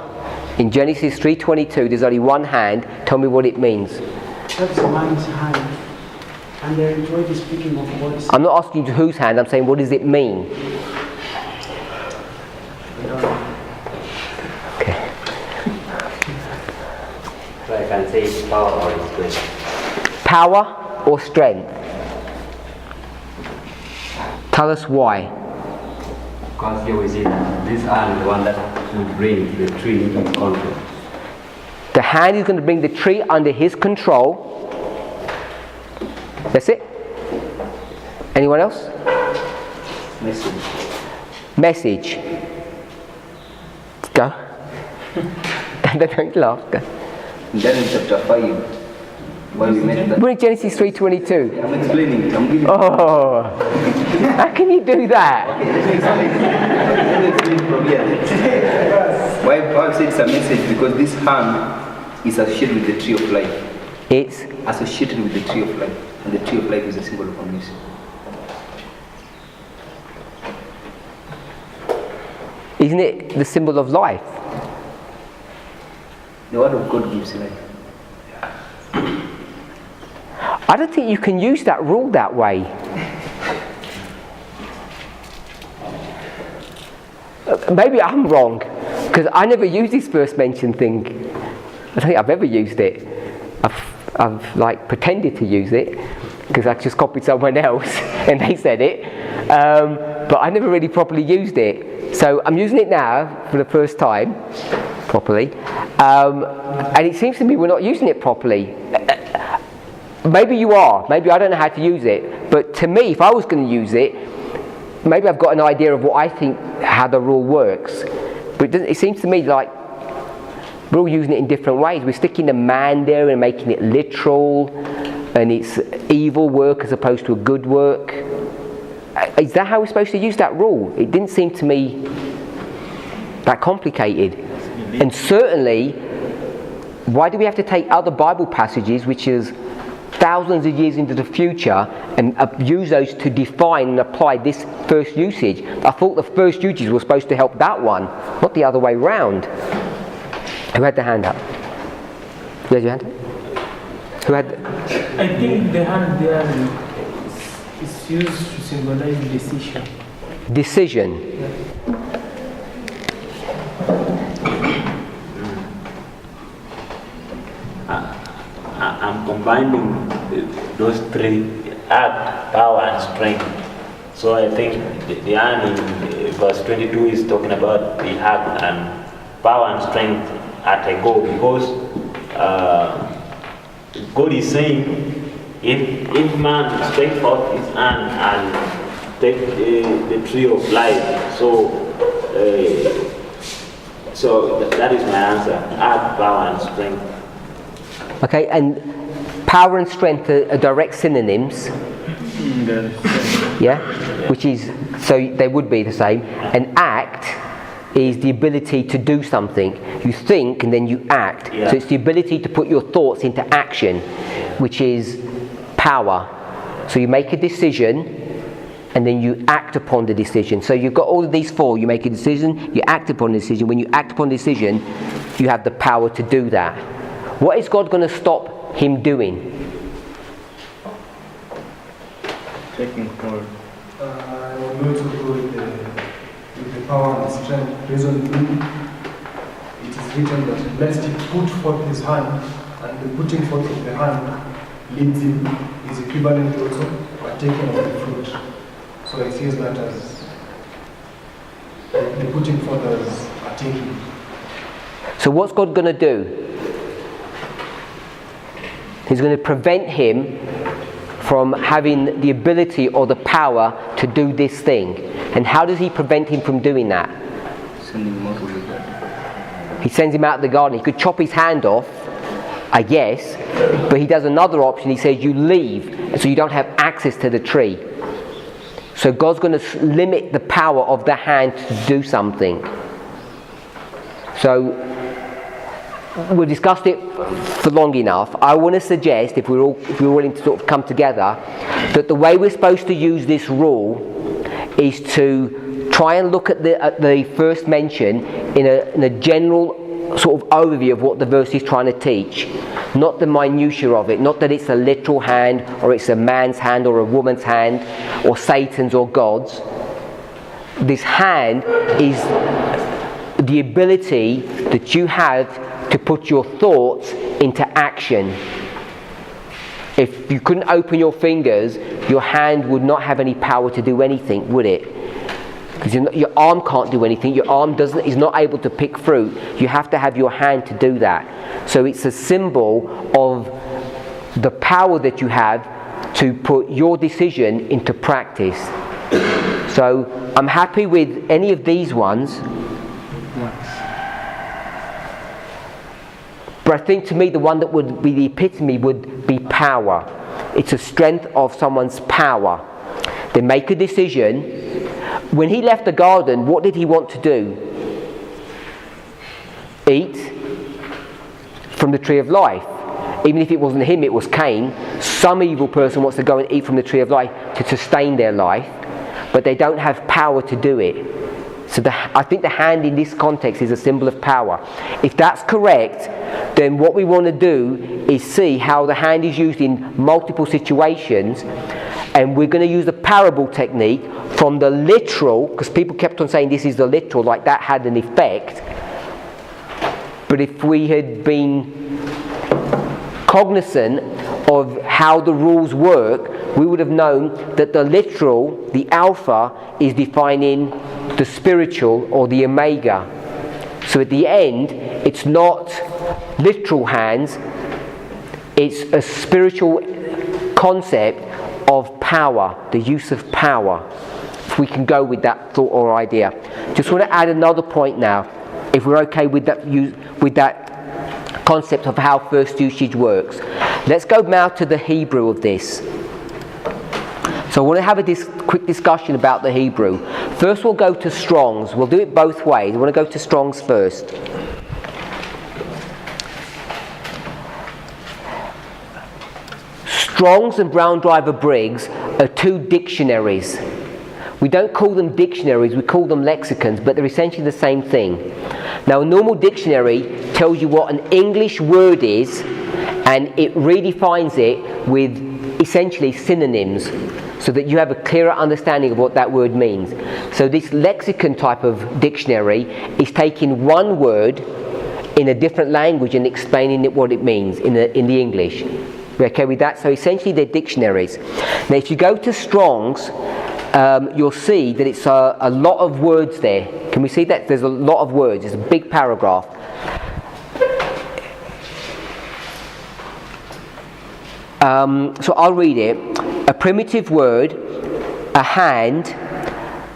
In Genesis 3:22, there's only one hand. Tell me what it means. That's a man's hand. And the word is speaking of what? I'm not asking you whose hand. I'm saying what does it mean? Okay. can say it's power or it's strength. Power or strength? Tell us why. Because here we see that this hand is the one that will bring the tree in control. The hand is going to bring the tree under his control. That's it. Anyone else? Message. Go. Don't laugh. Go. Then in chapter 5, when we met that. We're in Genesis 3:22. I'm explaining it. I'm giving Oh, how can you do that? Let me explain from here. Why Paul said it's a message? Because this hand is associated with the tree of life. It's associated with the tree of life. And the tree of life is a symbol of mercy. Isn't it the symbol of life? The word of God gives life. I don't think you can use that rule that way. Maybe I'm wrong, because I never used this first mention thing. I don't think I've ever used it. I've like pretended to use it, because I just copied someone else and they said it. But I never really properly used it. So I'm using it now for the first time, properly. And it seems to me we're not using it properly. Maybe you are. Maybe I don't know how to use it. But to me, if I was going to use it, maybe I've got an idea of what I think, how the rule works. But it seems to me like we're all using it in different ways. We're sticking the man there and making it literal, and it's evil work as opposed to a good work. Is that how we're supposed to use that rule? It didn't seem to me that complicated. And certainly, why do we have to take other Bible passages, which is thousands of years into the future, and use those to define and apply this first usage? I thought the first usage was supposed to help that one, not the other way round. Who had the hand up? Who had your hand up? Who had? I think the hand there is used to symbolize decision. Decision. Yeah. I'm combining those three: act, power, and strength. So I think the hand in verse 22 is talking about the act and power and strength at a go, because God is saying, if man stretch forth his hand and take the tree of life, so that is my answer: act, power, and strength. Okay, and power and strength are direct synonyms. Yeah? Which is, so they would be the same. And act is the ability to do something. You think and then you act. Yeah. So it's the ability to put your thoughts into action, which is power. So you make a decision and then you act upon the decision. So you've got all of these four. You make a decision, you act upon the decision. When you act upon the decision, you have the power to do that. What is God going to stop him doing? Taking hold. I will also go with the power and strength. Reason being, it is written that lest he put forth his hand, and the putting forth of the hand leads him, is equivalent also partaking of the fruit. So it says that as the putting forth as partaking. So what's God going to do? He's going to prevent him from having the ability or the power to do this thing. And how does he prevent him from doing that? Send him out of the garden. He sends him out of the garden. He could chop his hand off, I guess, but he does another option. He says you leave, so you don't have access to the tree. So God's going to limit the power of the hand to do something. So we've discussed it for long enough. I want to suggest, if we're willing to sort of come together, that the way we're supposed to use this rule is to try and look at the first mention in a general sort of overview of what the verse is trying to teach, not the minutiae of it, not that it's a literal hand or it's a man's hand or a woman's hand or Satan's or God's. This hand is the ability that you have to put your thoughts into action. If you couldn't open your fingers, your hand would not have any power to do anything, would it? Because your arm can't do anything. Your arm is not able to pick fruit. You have to have your hand to do that. So it's a symbol of the power that you have to put your decision into practice. So I'm happy with any of these ones. But I think to me the one that would be the epitome would be power. It's a strength of someone's power. They make a decision. When he left the garden, what did he want to do? Eat from the tree of life. Even if it wasn't him, it was Cain. Some evil person wants to go and eat from the tree of life to sustain their life, but they don't have power to do it. So I think the hand in this context is a symbol of power. If that's correct, then what we want to do is see how the hand is used in multiple situations, and we're going to use the parable technique from the literal, because people kept on saying this is the literal, like that had an effect. But if we had been cognizant of how the rules work, we would have known that the literal, the alpha, is defining the spiritual or the omega. So at the end, it's not literal hands, it's a spiritual concept of power, the use of power. If we can go with that thought or idea. Just want to add another point now, if we're okay with that concept of how first usage works. Let's go now to the Hebrew of this. So I want to have a quick discussion about the Hebrew. First we'll go to Strong's. We'll do it both ways. I want to go to Strong's first. Strong's and Brown Driver Briggs are two dictionaries. We don't call them dictionaries, we call them lexicons, but they're essentially the same thing. Now, a normal dictionary tells you what an English word is, and it redefines it with essentially synonyms, so that you have a clearer understanding of what that word means. So this lexicon type of dictionary is taking one word in a different language and explaining it what it means in the English. We're okay with that? So essentially they're dictionaries. Now if you go to Strong's, you'll see that it's a lot of words there. Can we see that? There's a lot of words. It's a big paragraph. So I'll read it. A primitive word, a hand,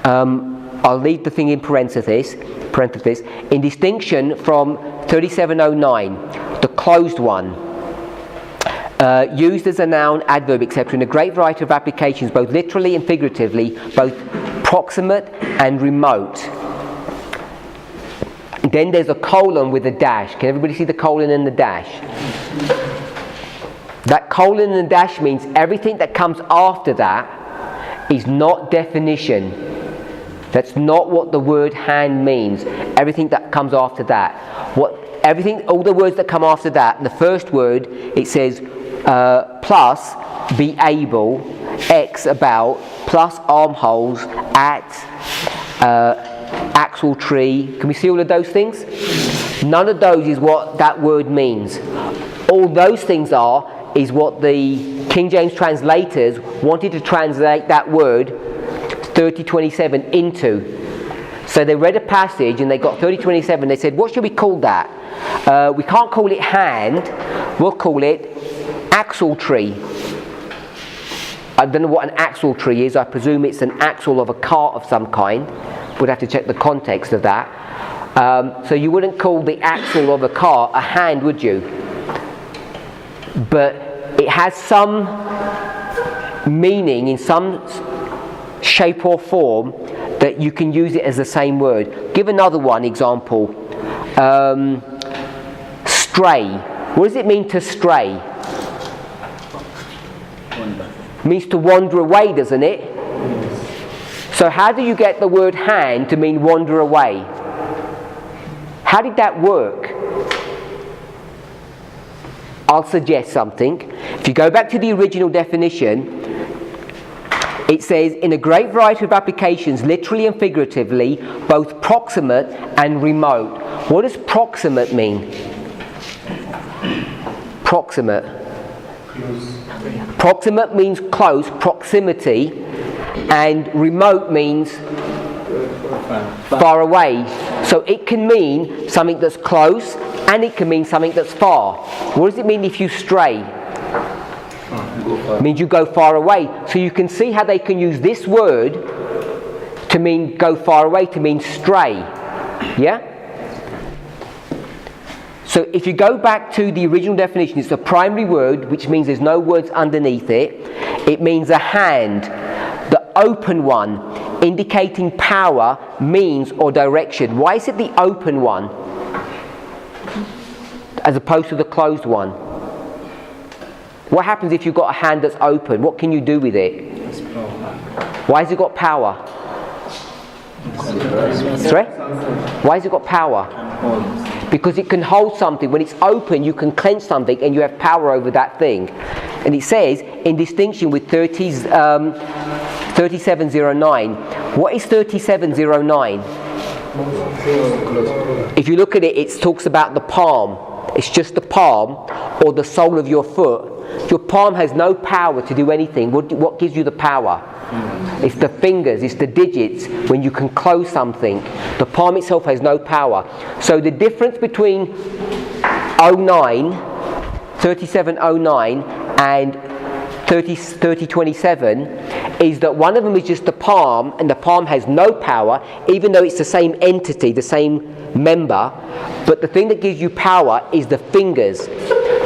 I'll leave the thing in parenthesis, in distinction from 3709, the closed one. Used as a noun, adverb, etc. in a great variety of applications, both literally and figuratively, both proximate and remote. Then there's a colon with a dash. Can everybody see the colon and the dash? That colon and the dash means everything that comes after that is not definition. That's not what the word hand means. Everything that comes after that. All the words that come after that, the first word, it says plus be able, X about, plus armholes, at, axle tree. Can we see all of those things? None of those is what that word means. All those things is what the King James translators wanted to translate that word 3027 into. So they read a passage and they got 3027. They said, what should we call that? We can't call it hand, we'll call it axle tree. I don't know what an axle tree is. I presume it's an axle of a cart of some kind. We'd have to check the context of that. So you wouldn't call the axle of a car a hand, would you? But it has some meaning in some shape or form that you can use it as the same word. Give another one example. Stray. What does it mean to stray? It means to wander away, doesn't it? So how do you get the word hand to mean wander away? How did that work? I'll suggest something. If you go back to the original definition, it says, in a great variety of applications, literally and figuratively, both proximate and remote. What does proximate mean? Proximate. Proximate means close, proximity, and remote means far away. So it can mean something that's close, and it can mean something that's far. What does it mean if you stray? It means you go far away. So you can see how they can use this word to mean go far away, to mean stray. Yeah? So if you go back to the original definition, it's a primary word, which means there's no words underneath it. It means a hand, the open one, indicating power, means, or direction. Why is it the open one as opposed to the closed one? What happens if you've got a hand that's open? What can you do with it? Why has it got power? Sorry? Why has it got power? Because it can hold something. When it's open, you can clench something and you have power over that thing. And it says, in distinction with 3709, what is 3709? If you look at it, it talks about the palm. It's just the palm or the sole of your foot. Your palm has no power to do anything. What gives you the power? It's the fingers, it's the digits when you can close something. The palm itself has no power. So the difference between 3709 and 3027 is that one of them is just the palm, and the palm has no power, even though it's the same entity, the same member. But the thing that gives you power is the fingers.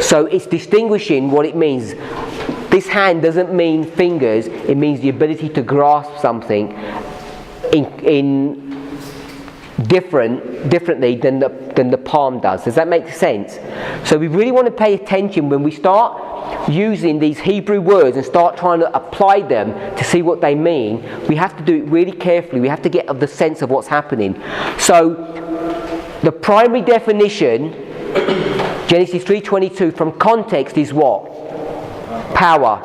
So it's distinguishing what it means. This hand doesn't mean fingers, it means the ability to grasp something in differently than the palm does. Does that make sense? So we really want to pay attention when we start using these Hebrew words and start trying to apply them to see what they mean. We have to do it really carefully. We have to get the sense of what's happening. So the primary definition, Genesis 3:22, from context is what? Power.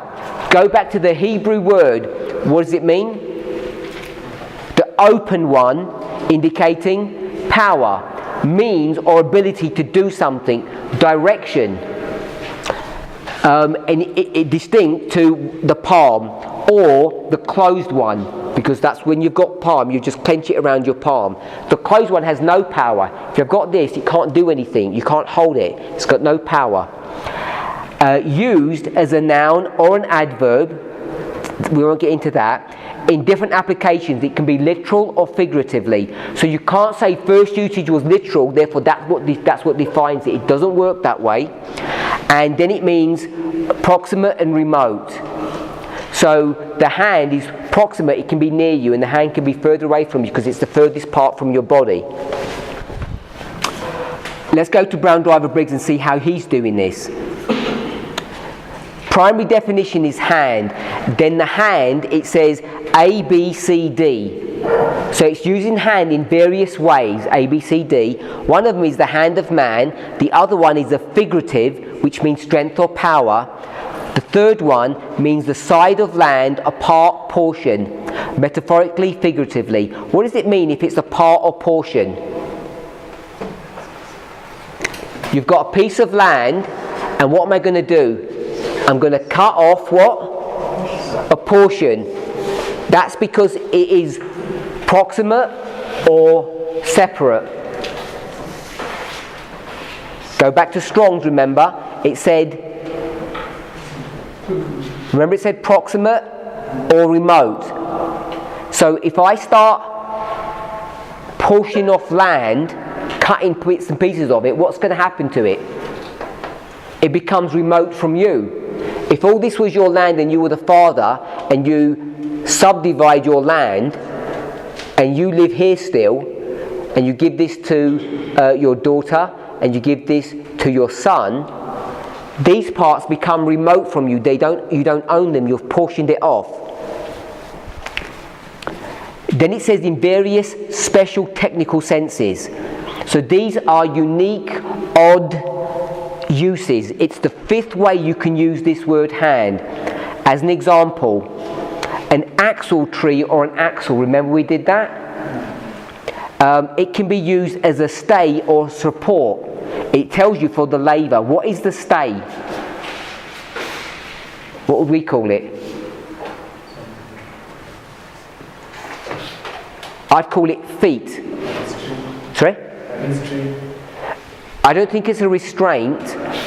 Go back to the Hebrew word. What does it mean? The open one, indicating power, means or ability to do something, direction, and it distinct to the palm or the closed one, because that's when you've got palm, you just clench it around your palm. The closed one has no power. If you've got this, it can't do anything. You can't hold it. It's got no power. Used as a noun or an adverb, we won't get into that. In different applications, it can be literal or figuratively. So you can't say first usage was literal, therefore that's what defines it. It doesn't work that way. And then it means proximate and remote. So the hand is proximate, it can be near you, and the hand can be further away from you because it's the furthest part from your body. Let's go to Brown Driver Briggs and see how he's doing this. Primary definition is hand. Then the hand, it says A, B, C, D. So it's using hand in various ways, A, B, C, D. One of them is the hand of man. The other one is a figurative, which means strength or power. The third one means the side of land, a part, portion, metaphorically, figuratively. What does it mean if it's a part or portion? You've got a piece of land, and what am I going to do? I'm going to cut off what? A portion. That's because it is proximate or separate. Go back to Strong's, remember? It said proximate or remote. So if I start portioning off land, cutting bits and pieces of it, what's going to happen to it? It becomes remote from you. If all this was your land and you were the father, and you subdivide your land, and you live here still, and you give this to your daughter, and you give this to your son, these parts become remote from you. You don't own them, you've portioned it off. Then it says in various special technical senses. So these are unique, odd uses. It's the fifth way you can use this word hand. As an example, an axle tree or an axle. Remember we did that? It can be used as a stay or support. It tells you for the laver. What is the stay? What would we call it? I'd call it feet. Sorry? I don't think it's a restraint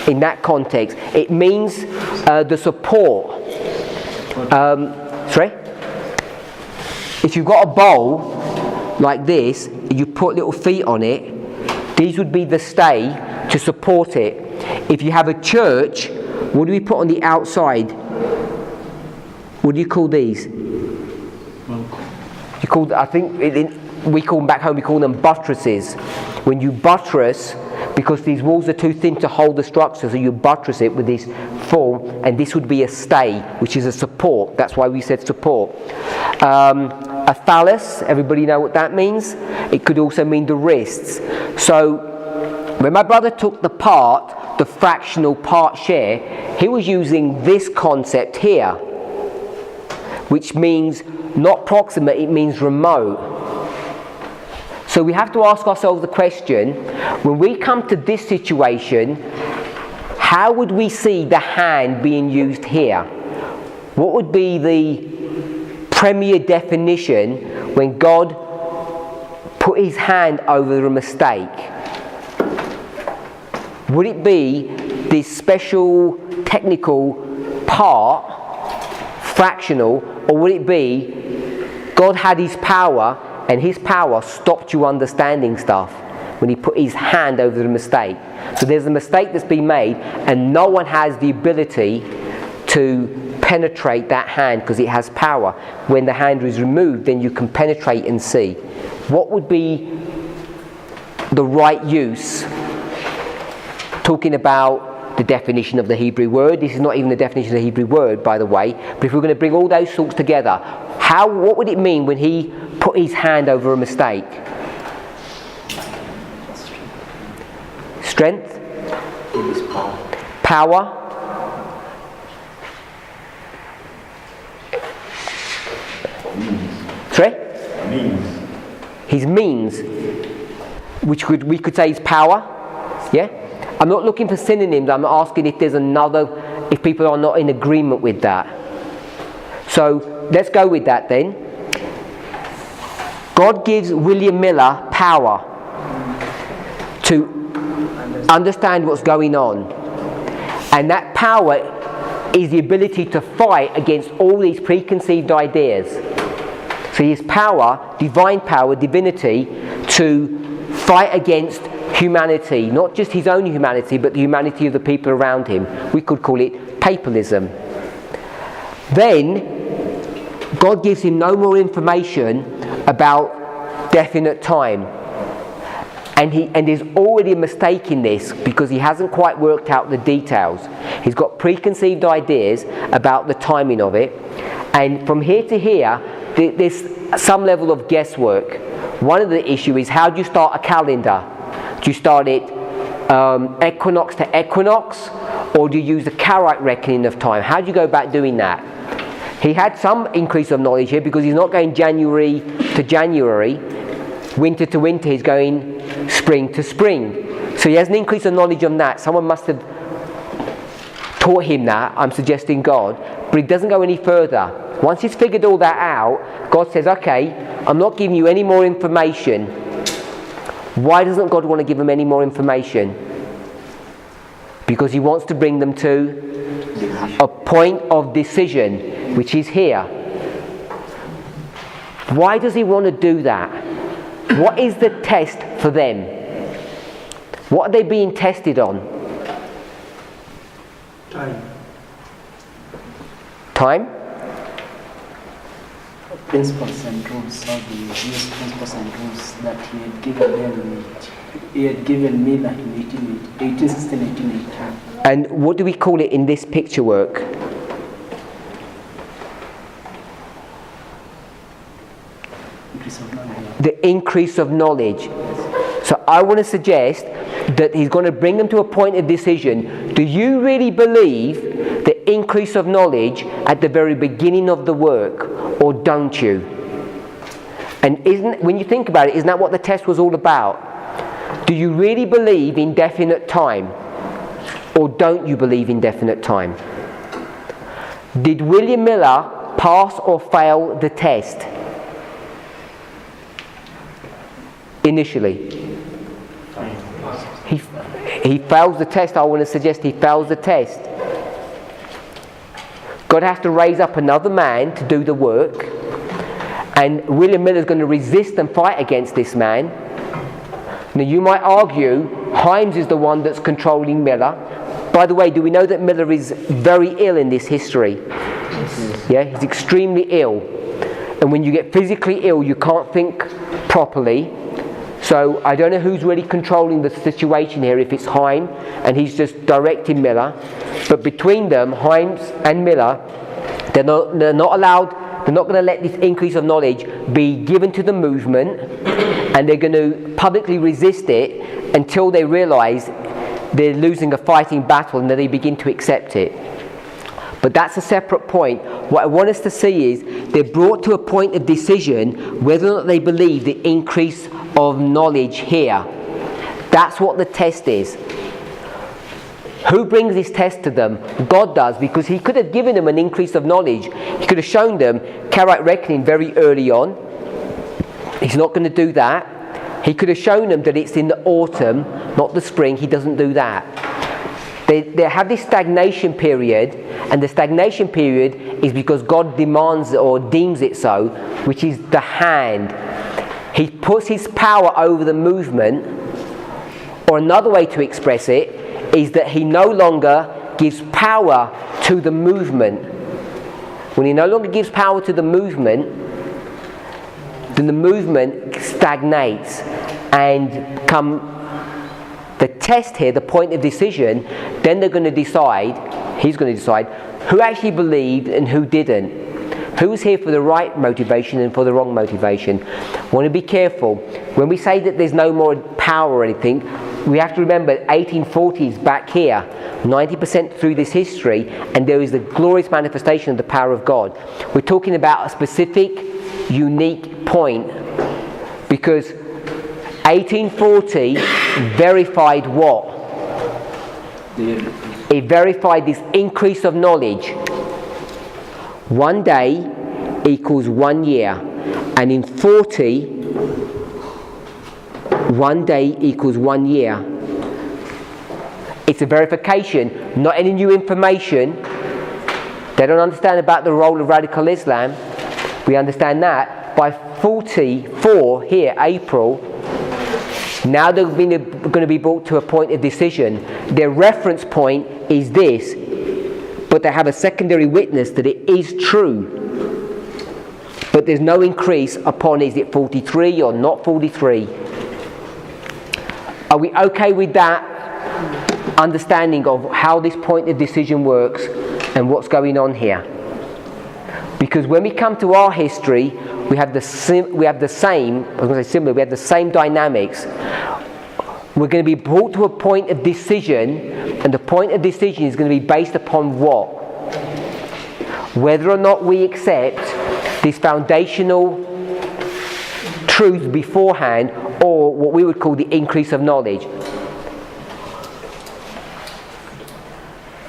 in that context. It means the support. Sorry? If you've got a bowl like this, you put little feet on it, these would be the stay to support it. If you have a church, what do we put on the outside? What do you call these? You call, I think we call them back home, we call them buttresses. When you buttress, because these walls are too thin to hold the structure, so you buttress it with this form, and this would be a stay, which is a support. That's why we said support. A phallus, everybody know what that means? It could also mean the wrists. So when my brother took the fractional part share, he was using this concept here, which means not proximate, it means remote. So we have to ask ourselves the question, when we come to this situation, how would we see the hand being used here? What would be the premier definition when God put his hand over a mistake? Would it be this special technical part, fractional, or would it be God had his power and his power stopped you understanding stuff when he put his hand over the mistake? So there's a mistake that's been made and no one has the ability to penetrate that hand because it has power. When the hand is removed, then you can penetrate and see. What would be the right use? Talking about the definition of the Hebrew word. This is not even the definition of the Hebrew word, by the way. But if we're going to bring all those thoughts together, what would it mean when he put his hand over a mistake? Strength? Power? Sorry? Means. His means, which we could say is power. Yeah? I'm not looking for synonyms. I'm asking if people are not in agreement with that. So let's go with that then. God gives William Miller power to understand what's going on. And that power is the ability to fight against all these preconceived ideas. So his power, divine power, divinity, to fight against humanity, not just his own humanity, but the humanity of the people around him. We could call it papalism. Then, God gives him no more information about definite time. And there's already a mistake in this because he hasn't quite worked out the details. He's got preconceived ideas about the timing of it. And from here to here, there's some level of guesswork. One of the issues is, how do you start a calendar? Do you start it equinox to equinox, or do you use the Karaite reckoning of time? How do you go about doing that? He had some increase of knowledge here because he's not going January to January, winter to winter, he's going spring to spring. So he has an increase of knowledge on that. Someone must have taught him that, I'm suggesting God, but he doesn't go any further. Once he's figured all that out, God says, okay, I'm not giving you any more information. Why doesn't God want to give them any more information? Because he wants to bring them to a point of decision, which is here. Why does he want to do that? What is the test for them? What are they being tested on? Time? Principles and rules, how they use principles and rules that he had given them. He had given me that in 1816, 1818. And what do we call it in this picture work? The increase of knowledge. So I want to suggest that he's going to bring them to a point of decision. Do you really believe the increase of knowledge at the very beginning of the work, or don't you? And when you think about it, isn't that what the test was all about? Do you really believe in definite time? Or don't you believe in definite time? Did William Miller pass or fail the test? Initially. He fails the test. I want to suggest he fails the test. God has to raise up another man to do the work. And William Miller is going to resist and fight against this man. Now you might argue Himes is the one that's controlling Miller. By the way, do we know that Miller is very ill in this history? Yeah, he's extremely ill. And when you get physically ill, you can't think properly. So I don't know who's really controlling the situation here, if it's Himes and he's just directing Miller. But between them, Himes and Miller, they're not allowed, they're not going to let this increase of knowledge be given to the movement, and they're going to publicly resist it until they realise they're losing a fighting battle and then they begin to accept it. But that's a separate point. What I want us to see is they're brought to a point of decision whether or not they believe the increase of knowledge here. That's what the test is. Who brings this test to them? God does, because he could have given them an increase of knowledge. He could have shown them Karaite reckoning very early on. He's not going to do that. He could have shown them that it's in the autumn, not the spring. He doesn't do that. They have this stagnation period, and the stagnation period is because God demands it or deems it so, which is the hand. He puts his power over the movement, or another way to express it is that he no longer gives power to the movement. When he no longer gives power to the movement, then the movement stagnates, and come the test here, the point of decision, then they're going to decide, he's going to decide, who actually believed and who didn't. Who was here for the right motivation and for the wrong motivation. I want to be careful. When we say that there's no more power or anything, we have to remember 1840s back here, 90% through this history, and there is the glorious manifestation of the power of God. We're talking about a specific, unique point, because 1840 verified what? It verified this increase of knowledge. One day equals 1 year, and in 40, 1 day equals 1 year. It's a verification, not any new information. They don't understand about the role of radical Islam. We understand that. By 44 here, April, now they're going to be brought to a point of decision. Their reference point is this, but they have a secondary witness that it is true. But there's no increase upon is it 43 or not 43. Are we okay with that understanding of how this point of decision works and what's going on here? Because when we come to our history, we have the same dynamics. We're going to be brought to a point of decision, and the point of decision is going to be based upon what? Whether or not we accept these foundational truths beforehand, or what we would call the increase of knowledge.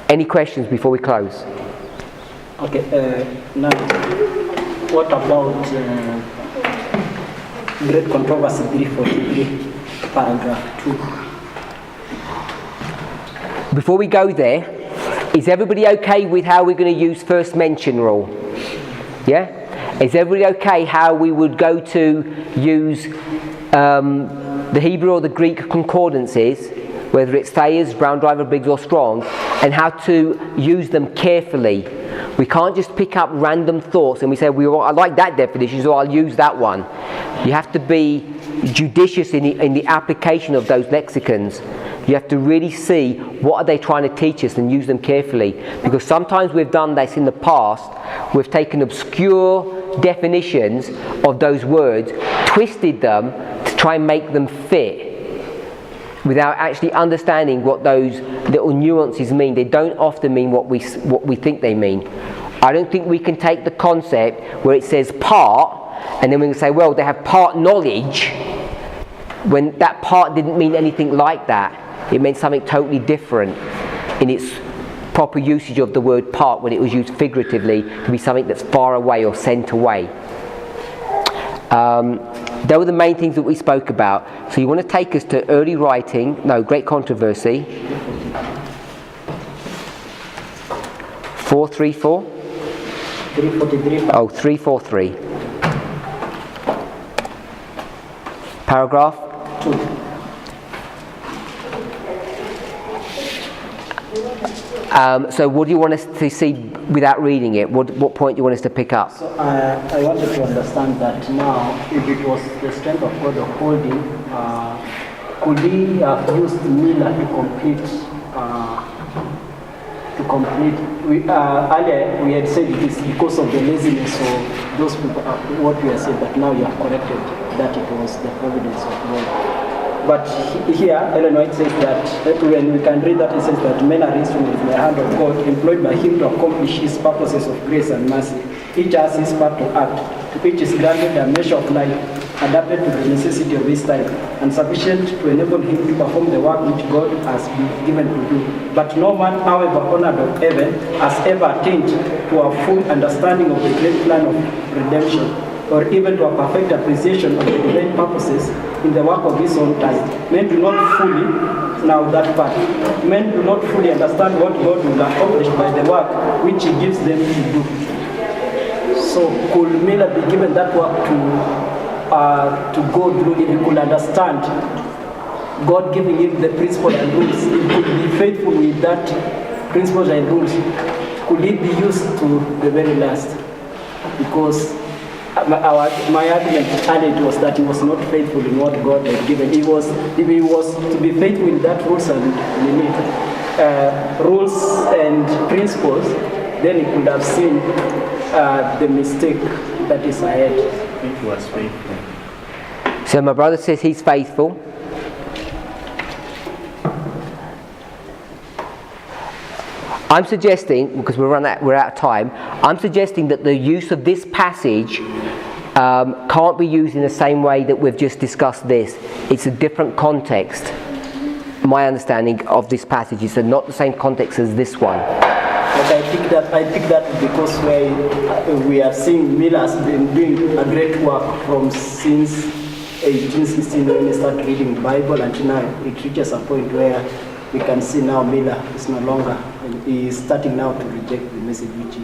Any questions before we close? Okay, now what about Great Controversy 343, paragraph 2? Before we go there, is everybody okay with how we're going to use first mention rule? Yeah? Is everybody okay how we would go to use the Hebrew or the Greek concordances, whether it's Thayer's, Brown, Driver, Briggs or Strong, and how to use them carefully? We can't just pick up random thoughts and we say, I like that definition, so I'll use that one. You have to be judicious in the application of those lexicons. You have to really see what are they trying to teach us and use them carefully. Because sometimes we've done this in the past. We've taken obscure definitions of those words, twisted them to try and make them fit, without actually understanding what those little nuances mean. They don't often mean what we think they mean. I don't think we can take the concept where it says part and then we can say, well, they have part knowledge, when that part didn't mean anything like that. It meant something totally different in its proper usage of the word part, when it was used figuratively to be something that's far away or sent away. They were the main things that we spoke about. So you want to take us to early writing, great controversy. 434? 343. Oh, 343. Paragraph? 2. So what do you want us to see without reading it? What point do you want us to pick up? So I wanted to understand that now, if it was the strength of God upholding, could he have used Miller to complete? Earlier we had said it is because of the laziness of those people. What we have said, but now you have corrected that it was the providence of God. But here, Ellen White says that when we can read that, it says that men are instruments in the hand of God, employed by Him to accomplish His purposes of grace and mercy. Each has his part to act. To each is granted a measure of life, adapted to the necessity of his time, and sufficient to enable him to perform the work which God has been given to do. But no man, however honored of heaven, has ever attained to a full understanding of the great plan of redemption, or even to a perfect appreciation of the divine purposes in the work of his own time. Men do not fully understand what God will accomplish by the work which He gives them to do. So could Miller be given that work to go through if he could understand God giving him the principles and rules? If he could be faithful with that principles and rules, could he be used to the very last? Because my argument earlier was that he was not faithful in what God had given. If he was to be faithful in that rules and principles, then he could have seen the mistake that is ahead. It was faithful. So my brother says he's faithful. I'm suggesting, because we're out of time, I'm suggesting that the use of this passage can't be used in the same way that we've just discussed this. It's a different context. My understanding of this passage is not the same context as this one. But I think that because we have seen Miller has been doing a great work since 1816 when he started reading the Bible, until now it reaches a point where we can see now Miller is no longer, and he is starting now to reject the message which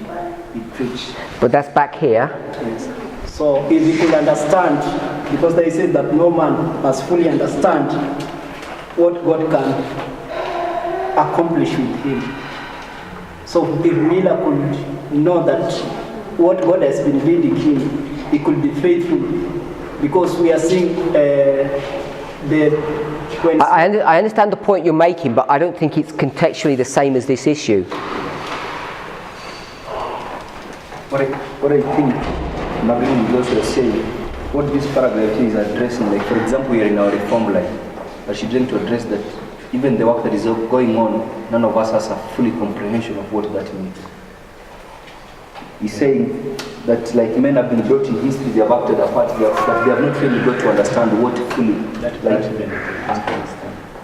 he preached. But that's back here. Yes. So if he could understand, because they say that no man must fully understand what God can accomplish with him. So if Miller could know that what God has been leading him, he could be faithful, because we are seeing I understand the point you're making, but I don't think it's contextually the same as this issue. What I think, Magdalene is also saying, what this paragraph is addressing, like for example, we are in our reform life, I should try to address that even the work that is going on, none of us has a fully comprehension of what that means. He's saying that like men have been brought in history, they have acted a part, but they have not really got to understand what fully,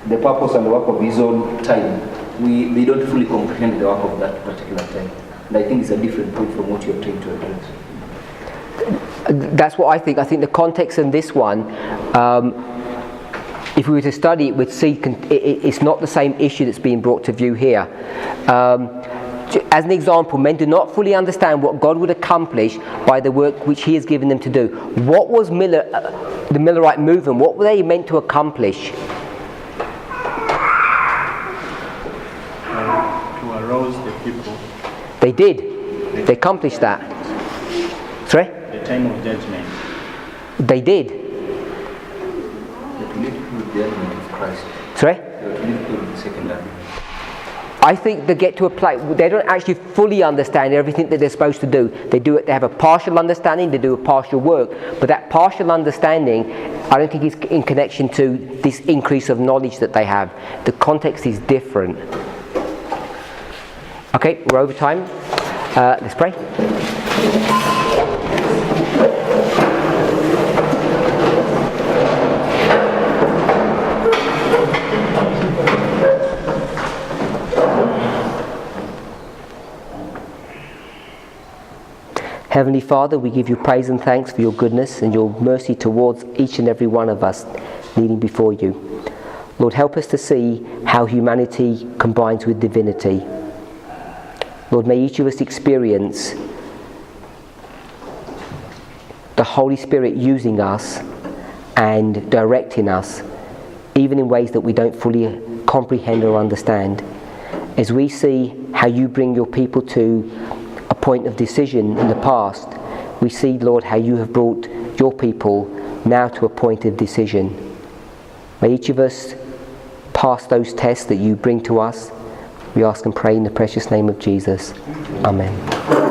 the purpose and the work of his own time. They don't fully comprehend the work of that particular time. And I think it's a different point from what you're trying to address. That's what I think. I think the context in this one, if we were to study it, we'd see it's not the same issue that's being brought to view here. As an example, men do not fully understand what God would accomplish by the work which He has given them to do. What was the Millerite movement? What were they meant to accomplish? To arouse the people. They did. They accomplished that. Sorry? The time of judgment. They did. That we need to prove the argument of Christ. Sorry? That we need to prove the second argument. I think they get to a place they don't actually fully understand everything that they're supposed to do. They have a partial understanding, they do a partial work, but that partial understanding, I don't think is in connection to this increase of knowledge that they have. The context is different. Okay, we're over time. Let's pray. Heavenly Father, we give you praise and thanks for your goodness and your mercy towards each and every one of us kneeling before you. Lord, help us to see how humanity combines with divinity. Lord, may each of us experience the Holy Spirit using us and directing us, even in ways that we don't fully comprehend or understand. As we see how you bring your people to a point of decision in the past, we see, Lord, how you have brought your people now to a point of decision. May each of us pass those tests that you bring to us. We ask and pray in the precious name of Jesus. Amen.